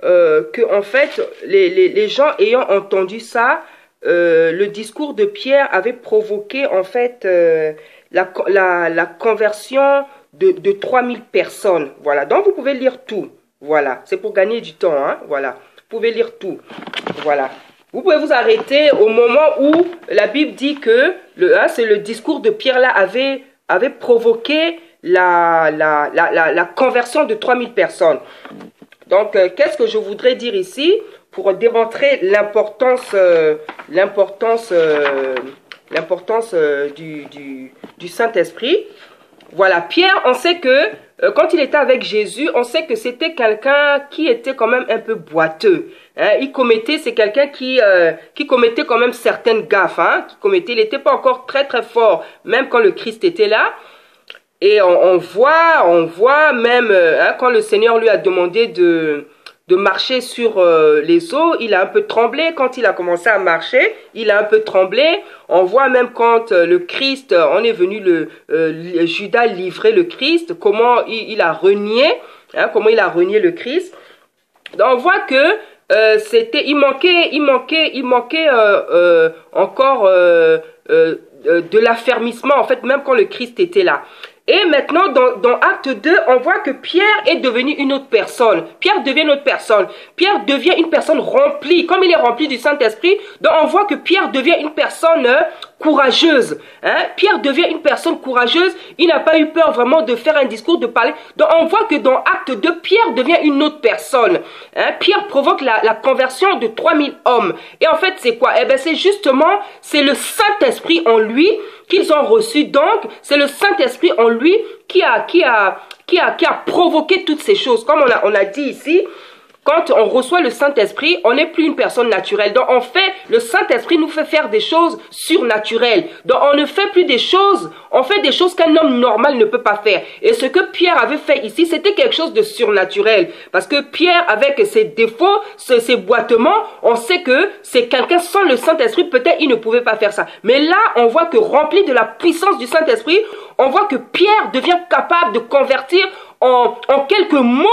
en fait, les gens ayant entendu ça, le discours de Pierre avait provoqué en fait la conversion de 3000 personnes. Voilà, donc vous pouvez lire tout. Voilà, c'est pour gagner du temps. Hein? Voilà, vous pouvez lire tout. Voilà. Vous pouvez vous arrêter au moment où la Bible dit que c'est le discours de Pierre là avait provoqué la conversion de 3000 personnes. Donc, qu'est-ce que je voudrais dire ici pour démontrer l'importance du Saint-Esprit? Voilà, Pierre, on sait que quand il était avec Jésus, on sait que c'était quelqu'un qui était quand même un peu boiteux. Hein? C'est quelqu'un qui commettait quand même certaines gaffes. Hein? Il n'était pas encore très très fort, même quand le Christ était là. Et on voit même quand le Seigneur lui a demandé de marcher sur les eaux, il a un peu tremblé. Quand il a commencé à marcher, il a un peu tremblé. On voit même quand le Christ, on est venu Judas livrer le Christ, comment il a renié, comment il a renié le Christ. Donc on voit que il manquait encore de l'affermissement en fait, même quand le Christ était là. Et maintenant, dans Acte 2, on voit que Pierre est devenu une autre personne. Pierre devient une autre personne. Pierre devient une personne remplie. Comme il est rempli du Saint-Esprit, donc on voit que Pierre devient une personne courageuse. Hein? Pierre devient une personne courageuse. Il n'a pas eu peur vraiment de faire un discours, de parler. Donc on voit que dans Acte 2, Pierre devient une autre personne. Hein? Pierre provoque la conversion de 3000 hommes. Et en fait, c'est quoi? Eh bien, c'est le Saint-Esprit en lui qu'ils ont reçu. Donc, c'est le Saint-Esprit en lui qui a provoqué toutes ces choses. Comme on a dit ici, quand on reçoit le Saint-Esprit, on n'est plus une personne naturelle. Donc, le Saint-Esprit nous fait faire des choses surnaturelles. Donc, on ne fait plus des choses, on fait des choses qu'un homme normal ne peut pas faire. Et ce que Pierre avait fait ici, c'était quelque chose de surnaturel. Parce que Pierre, avec ses défauts, ses boitements, on sait que c'est quelqu'un sans le Saint-Esprit, peut-être il ne pouvait pas faire ça. Mais là, on voit que rempli de la puissance du Saint-Esprit, on voit que Pierre devient capable de convertir en quelques mots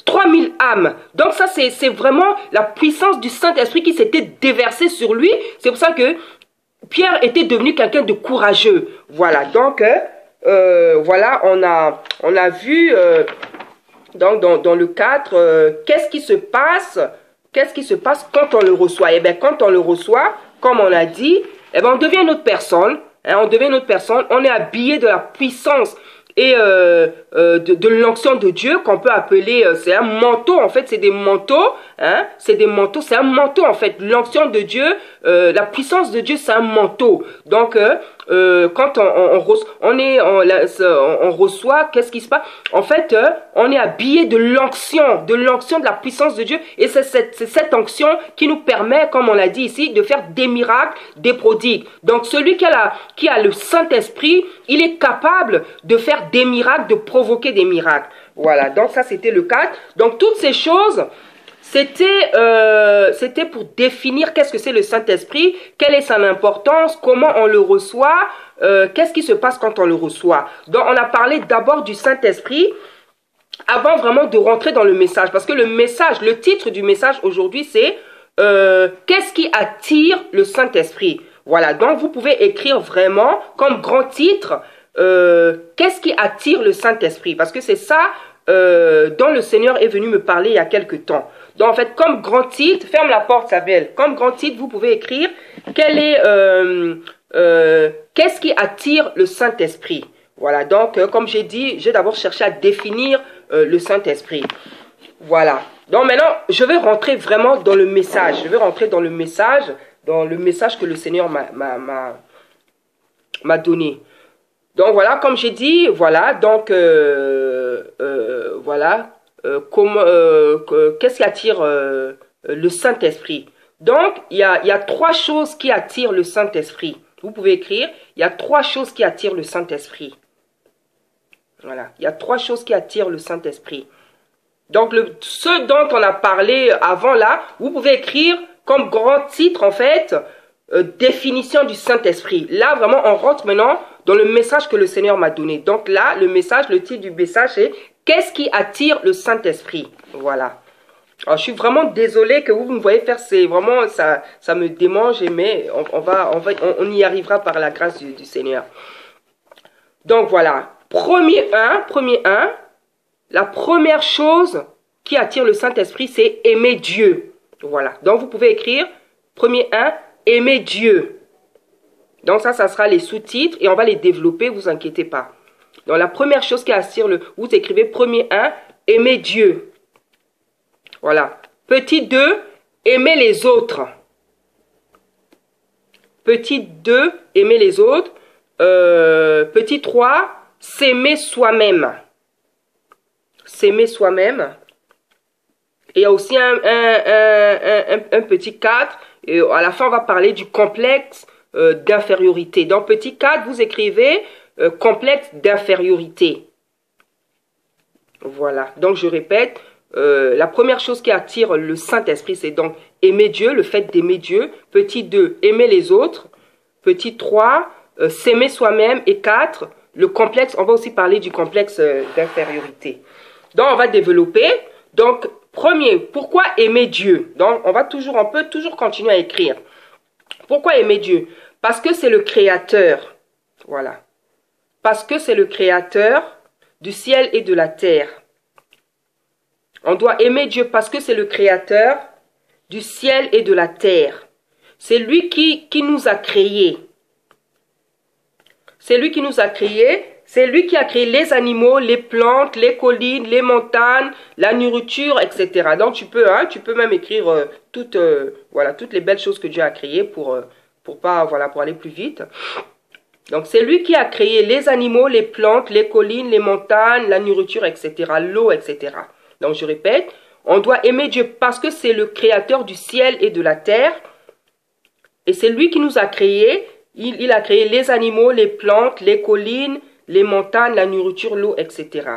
3000 âmes. Donc ça, c'est vraiment la puissance du Saint-Esprit qui s'était déversée sur lui. C'est pour ça que Pierre était devenu quelqu'un de courageux. Voilà, donc voilà, on a vu donc dans le 4, qu'est-ce qui se passe quand on le reçoit? Eh bien, quand on le reçoit, comme on a dit, eh bien, on devient une autre personne. Hein, on devient une autre personne. On est habillé de la puissance et de l'onction de Dieu qu'on peut appeler, c'est un manteau en fait, c'est des manteaux, hein, c'est un manteau en fait, l'onction de Dieu, la puissance de Dieu, c'est un manteau. Donc quand on reçoit, qu'est-ce qui se passe? En fait, on est habillé de l'onction, de la puissance de Dieu, et c'est cette onction qui nous permet, comme on l'a dit ici, de faire des miracles, des prodigues. Donc celui qui a le Saint-Esprit, il est capable de faire des miracles, de provoquer des miracles. Voilà, donc ça c'était le 4. Donc toutes ces choses, c'était pour définir qu'est-ce que c'est le Saint-Esprit, quelle est son importance, comment on le reçoit, qu'est-ce qui se passe quand on le reçoit. Donc, on a parlé d'abord du Saint-Esprit avant vraiment de rentrer dans le message. Parce que le message, le titre du message aujourd'hui, c'est qu'est-ce qui attire le Saint-Esprit. Voilà, donc vous pouvez écrire vraiment comme grand titre qu'est-ce qui attire le Saint-Esprit. Parce que c'est ça dont le Seigneur est venu me parler il y a quelque temps. Donc en fait, comme grand titre, ferme la porte Samuel, comme grand titre, vous pouvez écrire qu'est-ce qui attire le Saint-Esprit. Voilà, donc comme j'ai dit, j'ai d'abord cherché à définir le Saint-Esprit. Voilà, donc maintenant, je vais rentrer vraiment dans le message. Je vais rentrer dans le message que le Seigneur m'a donné. Donc voilà, comme j'ai dit, voilà, donc voilà, qu'est-ce qui attire le Saint-Esprit? Donc, il y a 3 choses qui attirent le Saint-Esprit. Vous pouvez écrire, il y a 3 choses qui attirent le Saint-Esprit. Voilà, il y a 3 choses qui attirent le Saint-Esprit. Donc, ce dont on a parlé avant là, vous pouvez écrire comme grand titre en fait, définition du Saint-Esprit. Là, vraiment, on rentre maintenant dans le message que le Seigneur m'a donné. Donc là, le message, le titre du message, c'est qu'est-ce qui attire le Saint-Esprit? Voilà. Alors, je suis vraiment désolé que vous me voyez faire, c'est vraiment, ça me démange, mais on y arrivera par la grâce du Seigneur. Donc voilà. Premier 1, la première chose qui attire le Saint-Esprit, c'est aimer Dieu. Voilà. Donc vous pouvez écrire, premier 1, aimer Dieu. Donc ça sera les sous-titres et on va les développer, vous inquiétez pas. Donc la première chose qui attire vous écrivez premier 1, aimer Dieu. Voilà. Petit 2, aimer les autres. Petit 2, aimer les autres. Petit 3, s'aimer soi-même. S'aimer soi-même. Et il y a aussi un petit 4. Et à la fin, on va parler du complexe d'infériorité. Dans petit 4, vous écrivez complexe d'infériorité. Voilà. Donc, je répète, la première chose qui attire le Saint-Esprit, c'est donc aimer Dieu, le fait d'aimer Dieu. Petit 2, aimer les autres. Petit 3, s'aimer soi-même. Et 4, le complexe, on va aussi parler du complexe d'infériorité. Donc, on va développer. Donc, premier, pourquoi aimer Dieu? Donc, on peut toujours continuer à écrire. Pourquoi aimer Dieu? Parce que c'est le Créateur. Voilà. Parce que c'est le Créateur du ciel et de la terre. On doit aimer Dieu parce que c'est le Créateur du ciel et de la terre. C'est lui qui nous a créés. C'est lui qui nous a créés. C'est lui qui a créé les animaux, les plantes, les collines, les montagnes, la nourriture, etc. Donc tu peux même écrire toutes les belles choses que Dieu a créées pour aller plus vite. Donc c'est lui qui a créé les animaux, les plantes, les collines, les montagnes, la nourriture, etc. L'eau, etc. Donc je répète, on doit aimer Dieu parce que c'est le Créateur du ciel et de la terre. Et c'est lui qui nous a créés. Il a créé les animaux, les plantes, les collines, les montagnes, la nourriture, l'eau, etc.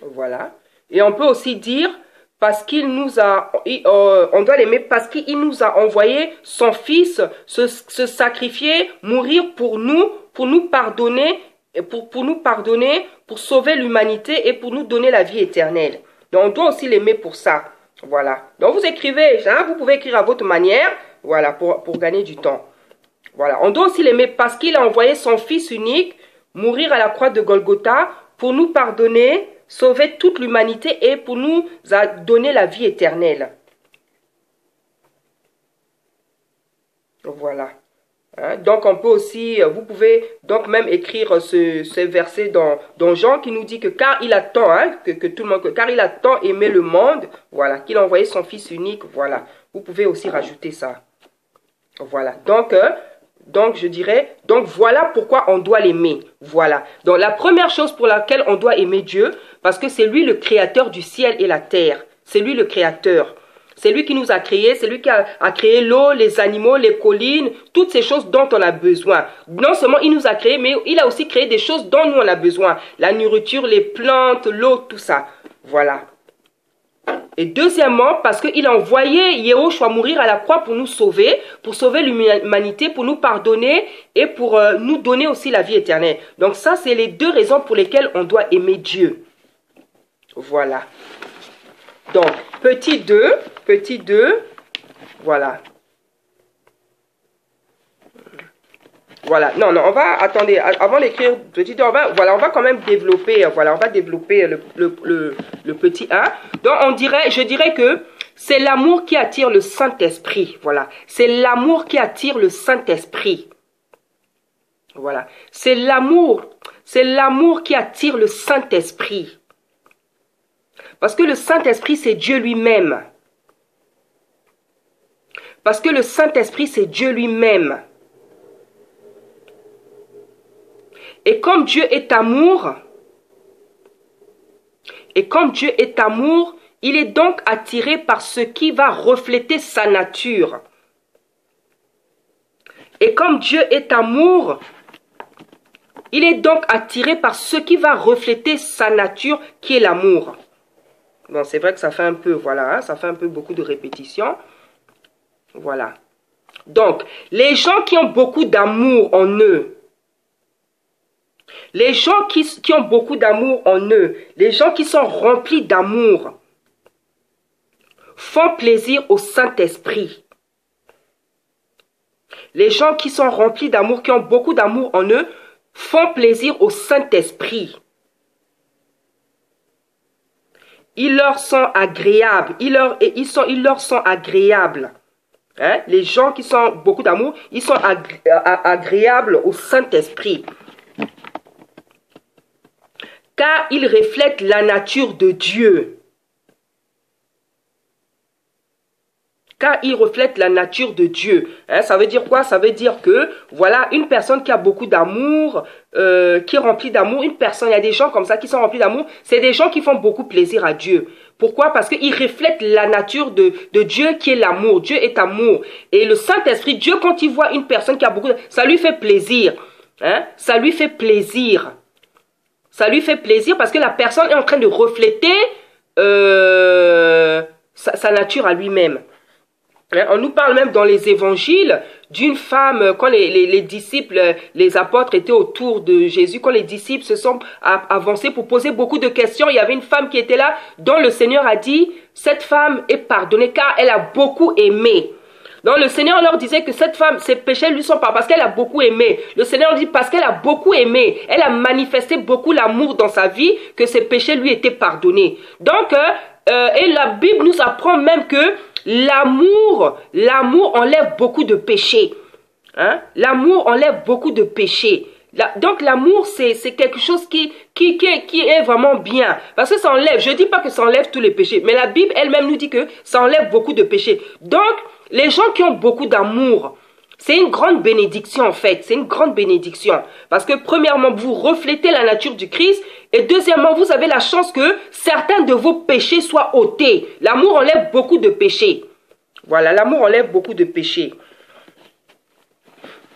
Voilà. Et on peut aussi dire, parce qu'il nous a, on doit l'aimer parce qu'il nous a envoyé son Fils se sacrifier, mourir pour nous pardonner, pour sauver l'humanité et pour nous donner la vie éternelle. Donc on doit aussi l'aimer pour ça. Voilà. Donc vous écrivez, vous pouvez écrire à votre manière, voilà, pour gagner du temps. Voilà, on doit aussi l'aimer parce qu'il a envoyé son Fils unique mourir à la croix de Golgotha pour nous pardonner, sauver toute l'humanité et pour nous donner la vie éternelle. Voilà. Donc on peut aussi, vous pouvez donc même écrire ce verset dans Jean qui nous dit que car il a tant, car il a tant aimé le monde, voilà, qu'il a envoyé son Fils unique, voilà. Vous pouvez aussi rajouter ça. Voilà. Donc, je dirais, voilà pourquoi on doit l'aimer. Voilà. Donc, la première chose pour laquelle on doit aimer Dieu, parce que c'est lui le créateur du ciel et la terre. C'est lui le créateur. C'est lui qui nous a créés, c'est lui qui a créé l'eau, les animaux, les collines, toutes ces choses dont on a besoin. Non seulement il nous a créés, mais il a aussi créé des choses dont nous on a besoin. La nourriture, les plantes, l'eau, tout ça. Voilà. Et deuxièmement, parce qu'il a envoyé Yahushua mourir à la croix pour nous sauver, pour sauver l'humanité, pour nous pardonner et pour nous donner aussi la vie éternelle. Donc ça, c'est les deux raisons pour lesquelles on doit aimer Dieu. Voilà. Donc, petit 2, voilà. Voilà, non, on va, attendez, avant d'écrire petit 2, on va quand même développer, voilà, on va développer le petit 1. Donc, je dirais que c'est l'amour qui attire le Saint-Esprit, voilà. C'est l'amour qui attire le Saint-Esprit. Voilà. C'est l'amour qui attire le Saint-Esprit. Parce que le Saint-Esprit, c'est Dieu lui-même. Parce que le Saint-Esprit, c'est Dieu lui-même. Et comme Dieu est amour, il est donc attiré par ce qui va refléter sa nature. Et comme Dieu est amour, il est donc attiré par ce qui va refléter sa nature, qui est l'amour. Bon, c'est vrai que ça fait un peu, voilà, ça fait un peu beaucoup de répétitions. Voilà. Donc, les gens qui ont beaucoup d'amour en eux, les gens qui ont beaucoup d'amour en eux, les gens qui sont remplis d'amour, font plaisir au Saint-Esprit. Les gens qui sont remplis d'amour, qui ont beaucoup d'amour en eux, font plaisir au Saint-Esprit. Ils leur sont agréables. Ils leur sont agréables. Hein? Les gens qui ont beaucoup d'amour, ils sont agréables au Saint-Esprit. Car ils reflètent la nature de Dieu. Car ils reflètent la nature de Dieu. Hein, ça veut dire quoi? Ça veut dire que, voilà, une personne qui a beaucoup d'amour, qui est remplie d'amour, il y a des gens comme ça qui sont remplis d'amour, c'est des gens qui font beaucoup plaisir à Dieu. Pourquoi? Parce qu'ils reflètent la nature de Dieu qui est l'amour. Dieu est amour. Et le Saint-Esprit, Dieu, quand il voit une personne qui a beaucoup d'amour, ça lui fait plaisir. Hein, ça lui fait plaisir. Ça lui fait plaisir parce que la personne est en train de refléter sa nature à lui-même. On nous parle même dans les évangiles d'une femme, quand les disciples, les apôtres étaient autour de Jésus, quand les disciples se sont avancés pour poser beaucoup de questions, il y avait une femme qui était là, dont le Seigneur a dit, cette femme est pardonnée car elle a beaucoup aimé. Donc le Seigneur leur disait que cette femme, ses péchés lui sont pas parce qu'elle a beaucoup aimé. Le Seigneur dit parce qu'elle a beaucoup aimé, elle a manifesté beaucoup l'amour dans sa vie, que ses péchés lui étaient pardonnés. Donc, et la Bible nous apprend même que l'amour enlève beaucoup de péchés. Hein? L'amour enlève beaucoup de péchés. Donc l'amour, c'est quelque chose qui est vraiment bien. Parce que ça enlève, je ne dis pas que ça enlève tous les péchés, mais la Bible elle-même nous dit que ça enlève beaucoup de péchés. Donc, les gens qui ont beaucoup d'amour, c'est une grande bénédiction en fait, c'est une grande bénédiction. Parce que premièrement, vous reflétez la nature du Christ et deuxièmement, vous avez la chance que certains de vos péchés soient ôtés. L'amour enlève beaucoup de péchés. Voilà, l'amour enlève beaucoup de péchés.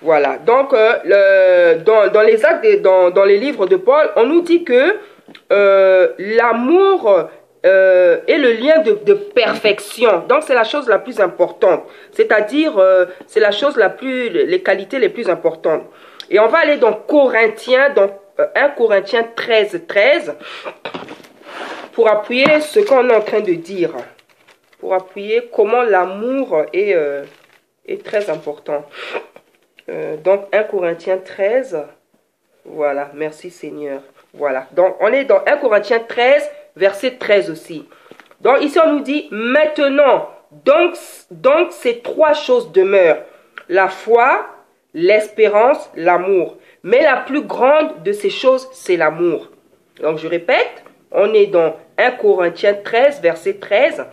Voilà, donc dans les actes, dans les livres de Paul, on nous dit que l'amour est le lien de perfection. Donc c'est la chose la plus importante. C'est-à-dire, c'est la chose les qualités les plus importantes. Et on va aller dans Corinthiens, dans 1 Corinthiens 13, pour appuyer ce qu'on est en train de dire. Pour appuyer comment l'amour est très important. Donc 1 Corinthiens 13, voilà, merci Seigneur. Voilà, donc on est dans 1 Corinthiens 13, verset 13 aussi. Donc ici on nous dit, maintenant, donc ces trois choses demeurent, la foi, l'espérance, l'amour. Mais la plus grande de ces choses, c'est l'amour. Donc je répète, on est dans 1 Corinthiens 13, verset 13.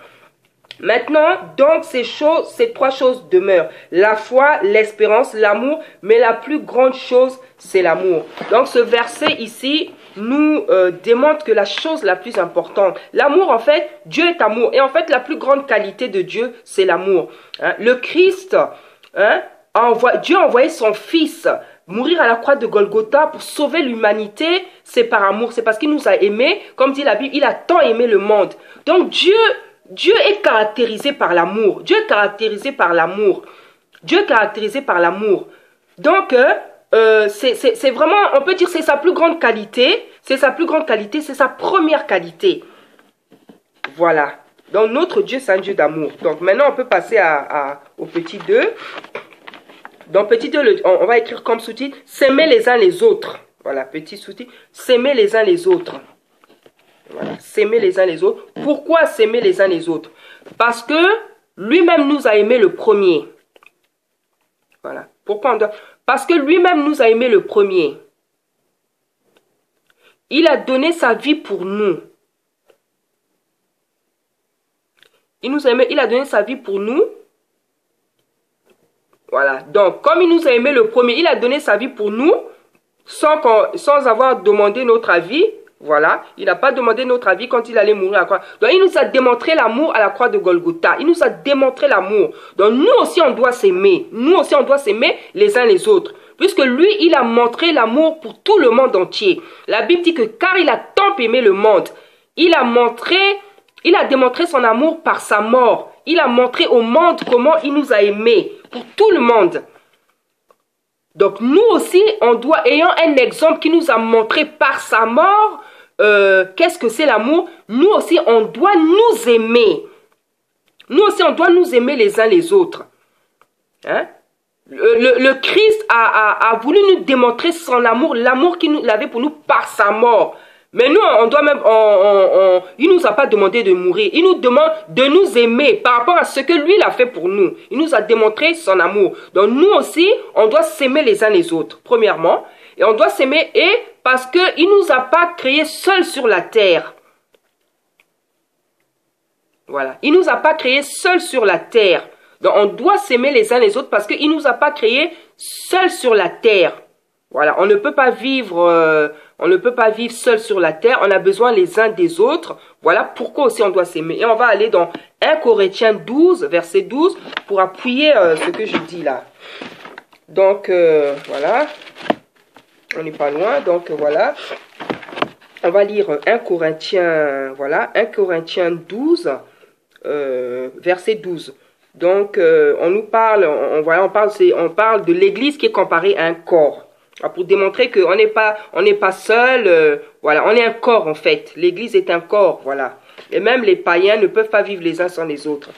Maintenant, donc ces trois choses demeurent. La foi, l'espérance, l'amour, mais la plus grande chose, c'est l'amour. Donc ce verset ici nous démontre que la chose la plus importante, l'amour en fait, Dieu est amour. Et en fait, la plus grande qualité de Dieu, c'est l'amour. Hein? Le Christ, hein, Dieu a envoyé son Fils mourir à la croix de Golgotha pour sauver l'humanité, c'est par amour, c'est parce qu'il nous a aimés. Comme dit la Bible, il a tant aimé le monde. Donc Dieu Dieu est caractérisé par l'amour. Dieu est caractérisé par l'amour. Dieu est caractérisé par l'amour. Donc, c'est vraiment, on peut dire, c'est sa plus grande qualité. C'est sa plus grande qualité, c'est sa première qualité. Voilà. Donc, notre Dieu, c'est un Dieu d'amour. Donc, maintenant, on peut passer au petit 2. Dans petit 2, on va écrire comme sous-titre, s'aimer les uns les autres. Voilà, petit sous-titre, s'aimer les uns les autres. Voilà, s'aimer les uns les autres. Pourquoi s'aimer les uns les autres? Parce que lui-même nous a aimé le premier. Voilà. Pourquoi on doit... Parce que lui-même nous a aimé le premier. Il a donné sa vie pour nous. Il nous a aimé, il a donné sa vie pour nous. Voilà. Donc, comme il nous a aimé le premier, il a donné sa vie pour nous sans avoir demandé notre avis. Voilà, il n'a pas demandé notre avis quand il allait mourir à la croix. Donc, il nous a démontré l'amour à la croix de Golgotha. Il nous a démontré l'amour. Donc, nous aussi, on doit s'aimer. Nous aussi, on doit s'aimer les uns les autres. Puisque lui, il a montré l'amour pour tout le monde entier. La Bible dit que car il a tant aimé le monde, il a démontré son amour par sa mort. Il a montré au monde comment il nous a aimés pour tout le monde. Donc, nous aussi, on doit, ayant un exemple qui nous a montré par sa mort, qu'est-ce que c'est l'amour? Nous aussi, on doit nous aimer. Nous aussi, on doit nous aimer les uns les autres. Hein? Le Christ a voulu nous démontrer son amour, l'amour qu'il avait pour nous par sa mort. Mais nous, on doit même, il nous a pas demandé de mourir. Il nous demande de nous aimer par rapport à ce que lui, il a fait pour nous. Il nous a démontré son amour. Donc, nous aussi, on doit s'aimer les uns les autres, premièrement. Et on doit s'aimer parce qu'il nous a pas créés seuls sur la terre. Voilà. Il nous a pas créés seuls sur la terre. Donc, on doit s'aimer les uns les autres parce qu'il nous a pas créés seuls sur la terre. Voilà. On ne peut pas vivre... on ne peut pas vivre seul sur la terre. On a besoin les uns des autres. Voilà pourquoi aussi on doit s'aimer. Et on va aller dans 1 Corinthiens 12, verset 12, pour appuyer ce que je dis là. Donc, voilà. On n'est pas loin. Donc, voilà. On va lire 1 Corinthiens, voilà, 1 Corinthiens 12, verset 12. Donc, on nous parle, on parle de l'église qui est comparée à un corps. Pour démontrer qu'on n'est pas seul, voilà, on est un corps en fait. L'église est un corps, voilà. Et même les païens ne peuvent pas vivre les uns sans les autres.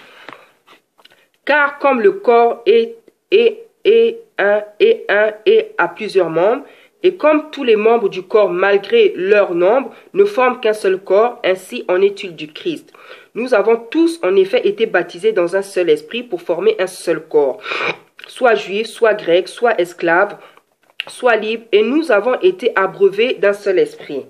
Car comme le corps est un et a plusieurs membres, et comme tous les membres du corps, malgré leur nombre, ne forment qu'un seul corps, ainsi en est-il du Christ. Nous avons tous en effet été baptisés dans un seul esprit pour former un seul corps, soit juifs, soit grecs, soit esclaves, soit libres, et nous avons été abreuvés d'un seul esprit.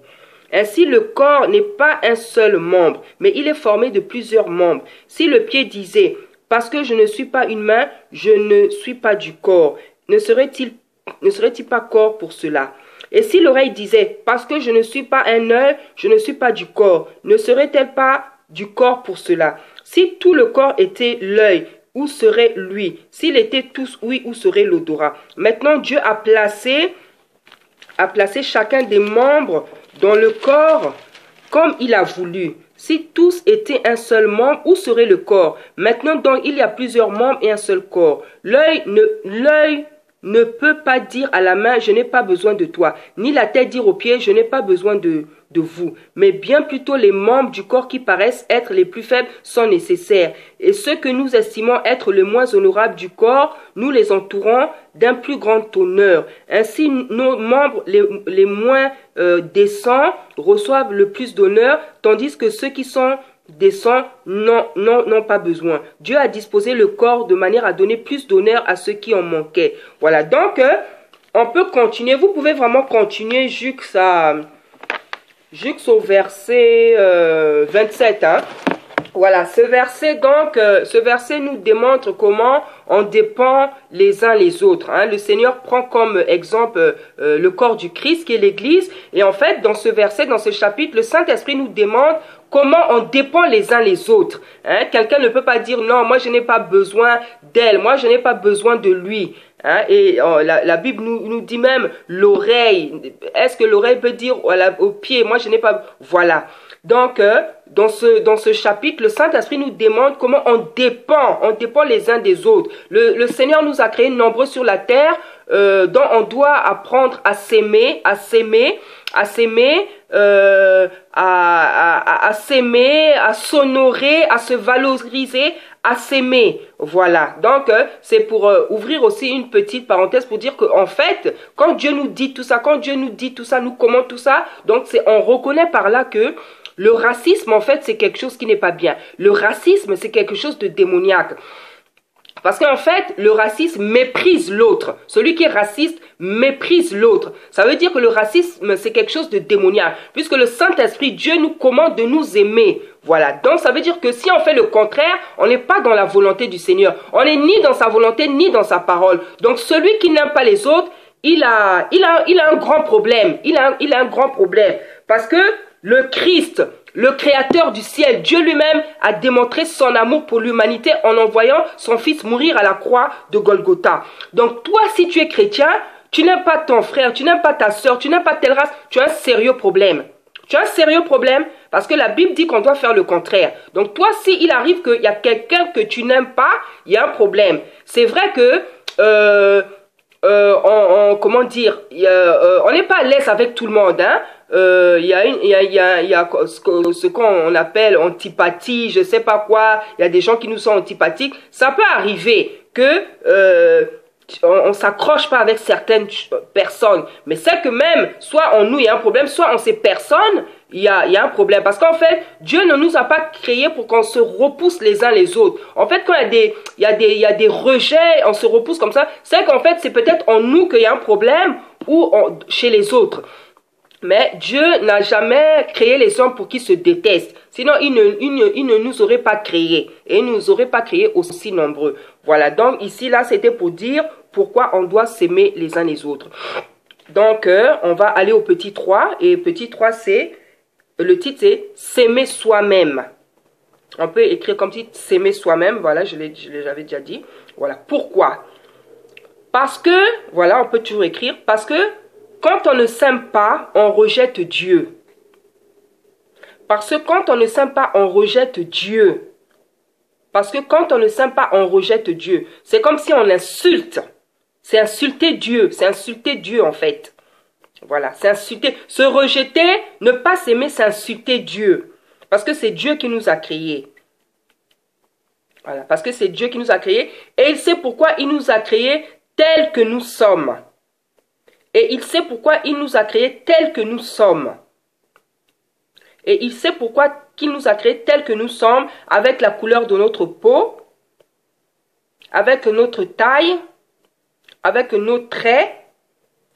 Ainsi, le corps n'est pas un seul membre, mais il est formé de plusieurs membres. Si le pied disait « Parce que je ne suis pas une main, je ne suis pas du corps », ne serait-il pas corps pour cela? Et si l'oreille disait « Parce que je ne suis pas un œil, je ne suis pas du corps », ne serait-elle pas du corps pour cela? Si tout le corps était l'œil, où serait lui? S'il était tous ouïe, où serait l'odorat? Maintenant, Dieu a placé chacun des membres dans le corps comme il a voulu. Si tous étaient un seul membre, où serait le corps? Maintenant, donc, il y a plusieurs membres et un seul corps. L'œil ne peut pas dire à la main, je n'ai pas besoin de toi, ni la tête dire aux pieds, je n'ai pas besoin de vous, mais bien plutôt les membres du corps qui paraissent être les plus faibles sont nécessaires. Et ceux que nous estimons être les moins honorables du corps, nous les entourons d'un plus grand honneur. Ainsi, nos membres les moins décents reçoivent le plus d'honneur, tandis que ceux qui sont décents n'ont pas besoin. Dieu a disposé le corps de manière à donner plus d'honneur à ceux qui en manquaient. Voilà, donc on peut continuer. Vous pouvez vraiment continuer jusqu'au verset 27. Hein. Voilà, ce verset nous démontre comment on dépend les uns les autres. Hein. Le Seigneur prend comme exemple le corps du Christ qui est l'Église. Et en fait, dans ce verset, dans ce chapitre, le Saint-Esprit nous demande comment on dépend les uns les autres. Hein. Quelqu'un ne peut pas dire non, moi je n'ai pas besoin d'elle, moi je n'ai pas besoin de lui. Hein. Et la Bible nous dit même l'oreille. Est-ce que l'oreille peut dire au pied, moi je n'ai pas... Voilà. Donc, dans ce chapitre, le Saint-Esprit nous demande comment on dépend les uns des autres. Le Seigneur nous a créés nombreux sur la terre, dont on doit apprendre à s'aimer, à s'honorer, à se valoriser, à s'aimer. Voilà. Donc, c'est pour ouvrir aussi une petite parenthèse pour dire qu'en fait, quand Dieu nous dit tout ça, nous commande tout ça, donc on reconnaît par là que le racisme, en fait, c'est quelque chose qui n'est pas bien. Le racisme, c'est quelque chose de démoniaque. Parce qu'en fait, le racisme méprise l'autre. Celui qui est raciste méprise l'autre. Ça veut dire que le racisme, c'est quelque chose de démoniaque. Puisque le Saint-Esprit, Dieu nous commande de nous aimer. Voilà. Donc, ça veut dire que si on fait le contraire, on n'est pas dans la volonté du Seigneur. On n'est ni dans sa volonté, ni dans sa parole. Donc, celui qui n'aime pas les autres, il a un grand problème. Il a un grand problème. Parce que le Christ, le Créateur du ciel, Dieu lui-même a démontré son amour pour l'humanité en envoyant son Fils mourir à la croix de Golgotha. Donc toi, si tu es chrétien, tu n'aimes pas ton frère, tu n'aimes pas ta soeur, tu n'aimes pas telle race, tu as un sérieux problème. Tu as un sérieux problème parce que la Bible dit qu'on doit faire le contraire. Donc toi, s'il arrive qu'il y a quelqu'un que tu n'aimes pas, il y a un problème. C'est vrai que... comment dire, on n'est pas à l'aise avec tout le monde, hein. Il y a ce qu'on appelle antipathie, je sais pas quoi. Il y a des gens qui nous sont antipathiques. Ça peut arriver que on s'accroche pas avec certaines personnes, mais c'est que même soit en nous il y a un problème, soit en ces personnes il y a un problème. Parce qu'en fait, Dieu ne nous a pas créés pour qu'on se repousse les uns les autres. En fait, quand il y a des rejets, on se repousse comme ça, c'est qu'en fait, c'est peut-être en nous qu'il y a un problème ou chez les autres. Mais Dieu n'a jamais créé les hommes pour qu'ils se détestent. Sinon, il ne nous aurait pas créés. Et il ne nous aurait pas créés aussi nombreux. Voilà, donc ici, là, c'était pour dire pourquoi on doit s'aimer les uns les autres. Donc, on va aller au petit 3. Et petit 3, c'est... Le titre, c'est « S'aimer soi-même ». On peut écrire comme titre « S'aimer soi-même ». Voilà, j'avais déjà dit. Voilà, pourquoi? Parce que, voilà, on peut toujours écrire. Parce que quand on ne s'aime pas, on rejette Dieu. Parce que quand on ne s'aime pas, on rejette Dieu. Parce que quand on ne s'aime pas, on rejette Dieu. C'est comme si on insulte. C'est insulter Dieu. C'est insulter Dieu, en fait. Voilà, c'est insulter. Se rejeter, ne pas s'aimer, c'est insulter Dieu. Parce que c'est Dieu qui nous a créés. Voilà, parce que c'est Dieu qui nous a créés. Et il sait pourquoi il nous a créés tels que nous sommes. Et il sait pourquoi il nous a créés tels que nous sommes. Et il sait pourquoi il nous a créés tels que nous sommes, avec la couleur de notre peau, avec notre taille, avec nos traits.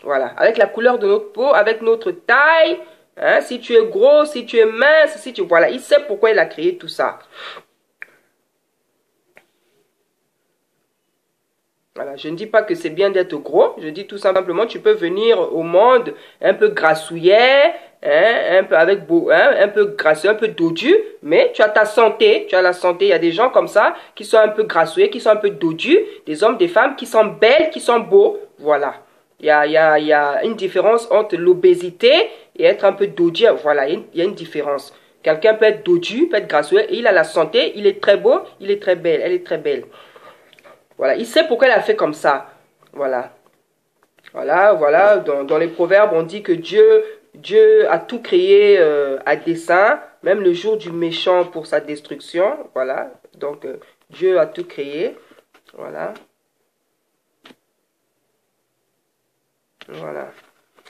Voilà, avec la couleur de notre peau, avec notre taille, hein, si tu es gros, si tu es mince, si tu... Voilà, il sait pourquoi il a créé tout ça. Voilà, je ne dis pas que c'est bien d'être gros, je dis tout simplement, tu peux venir au monde un peu grassouillet, hein, un peu avec un peu grasseux, un peu dodu, mais tu as ta santé, tu as la santé. Il y a des gens comme ça qui sont un peu grassouillets, qui sont un peu dodus, des hommes, des femmes qui sont belles, qui sont beaux, voilà. Il y a une différence entre l'obésité et être un peu dodu. Voilà, il y a une différence. Quelqu'un peut être dodu, peut être grasseux, et il a la santé, il est très beau, il est très belle, elle est très belle. Voilà, il sait pourquoi elle a fait comme ça. Voilà. Voilà. Dans les proverbes, on dit que Dieu a tout créé à dessein, même le jour du méchant pour sa destruction. Voilà. Donc, Dieu a tout créé. Voilà.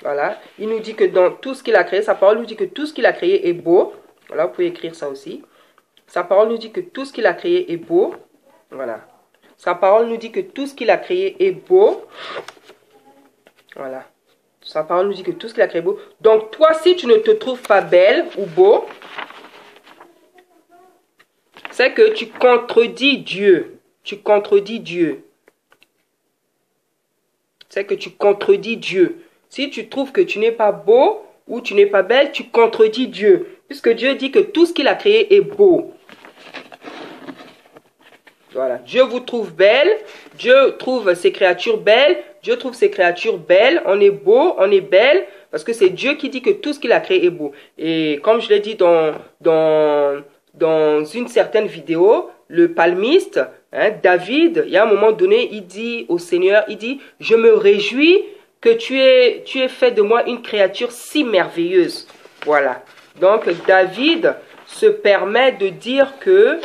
Voilà. Il nous dit que dans tout ce qu'il a créé, sa parole nous dit que tout ce qu'il a créé est beau. Voilà, vous pouvez écrire ça aussi. Sa parole nous dit que tout ce qu'il a créé est beau. Voilà. Sa parole nous dit que tout ce qu'il a créé est beau. Voilà. Sa parole nous dit que tout ce qu'il a créé est beau. Donc, toi, si tu ne te trouves pas belle ou beau, c'est que tu contredis Dieu. Tu contredis Dieu. C'est que tu contredis Dieu. Si tu trouves que tu n'es pas beau ou tu n'es pas belle, tu contredis Dieu. Puisque Dieu dit que tout ce qu'il a créé est beau. Voilà. Dieu vous trouve belle. Dieu trouve ses créatures belles. Dieu trouve ces créatures belles, on est beau, on est belle, parce que c'est Dieu qui dit que tout ce qu'il a créé est beau. Et comme je l'ai dit dans une certaine vidéo, le psalmiste, David, il y a un moment donné, il dit au Seigneur, il dit, je me réjouis que tu aies fait de moi une créature si merveilleuse. Voilà. Donc David se permet de dire que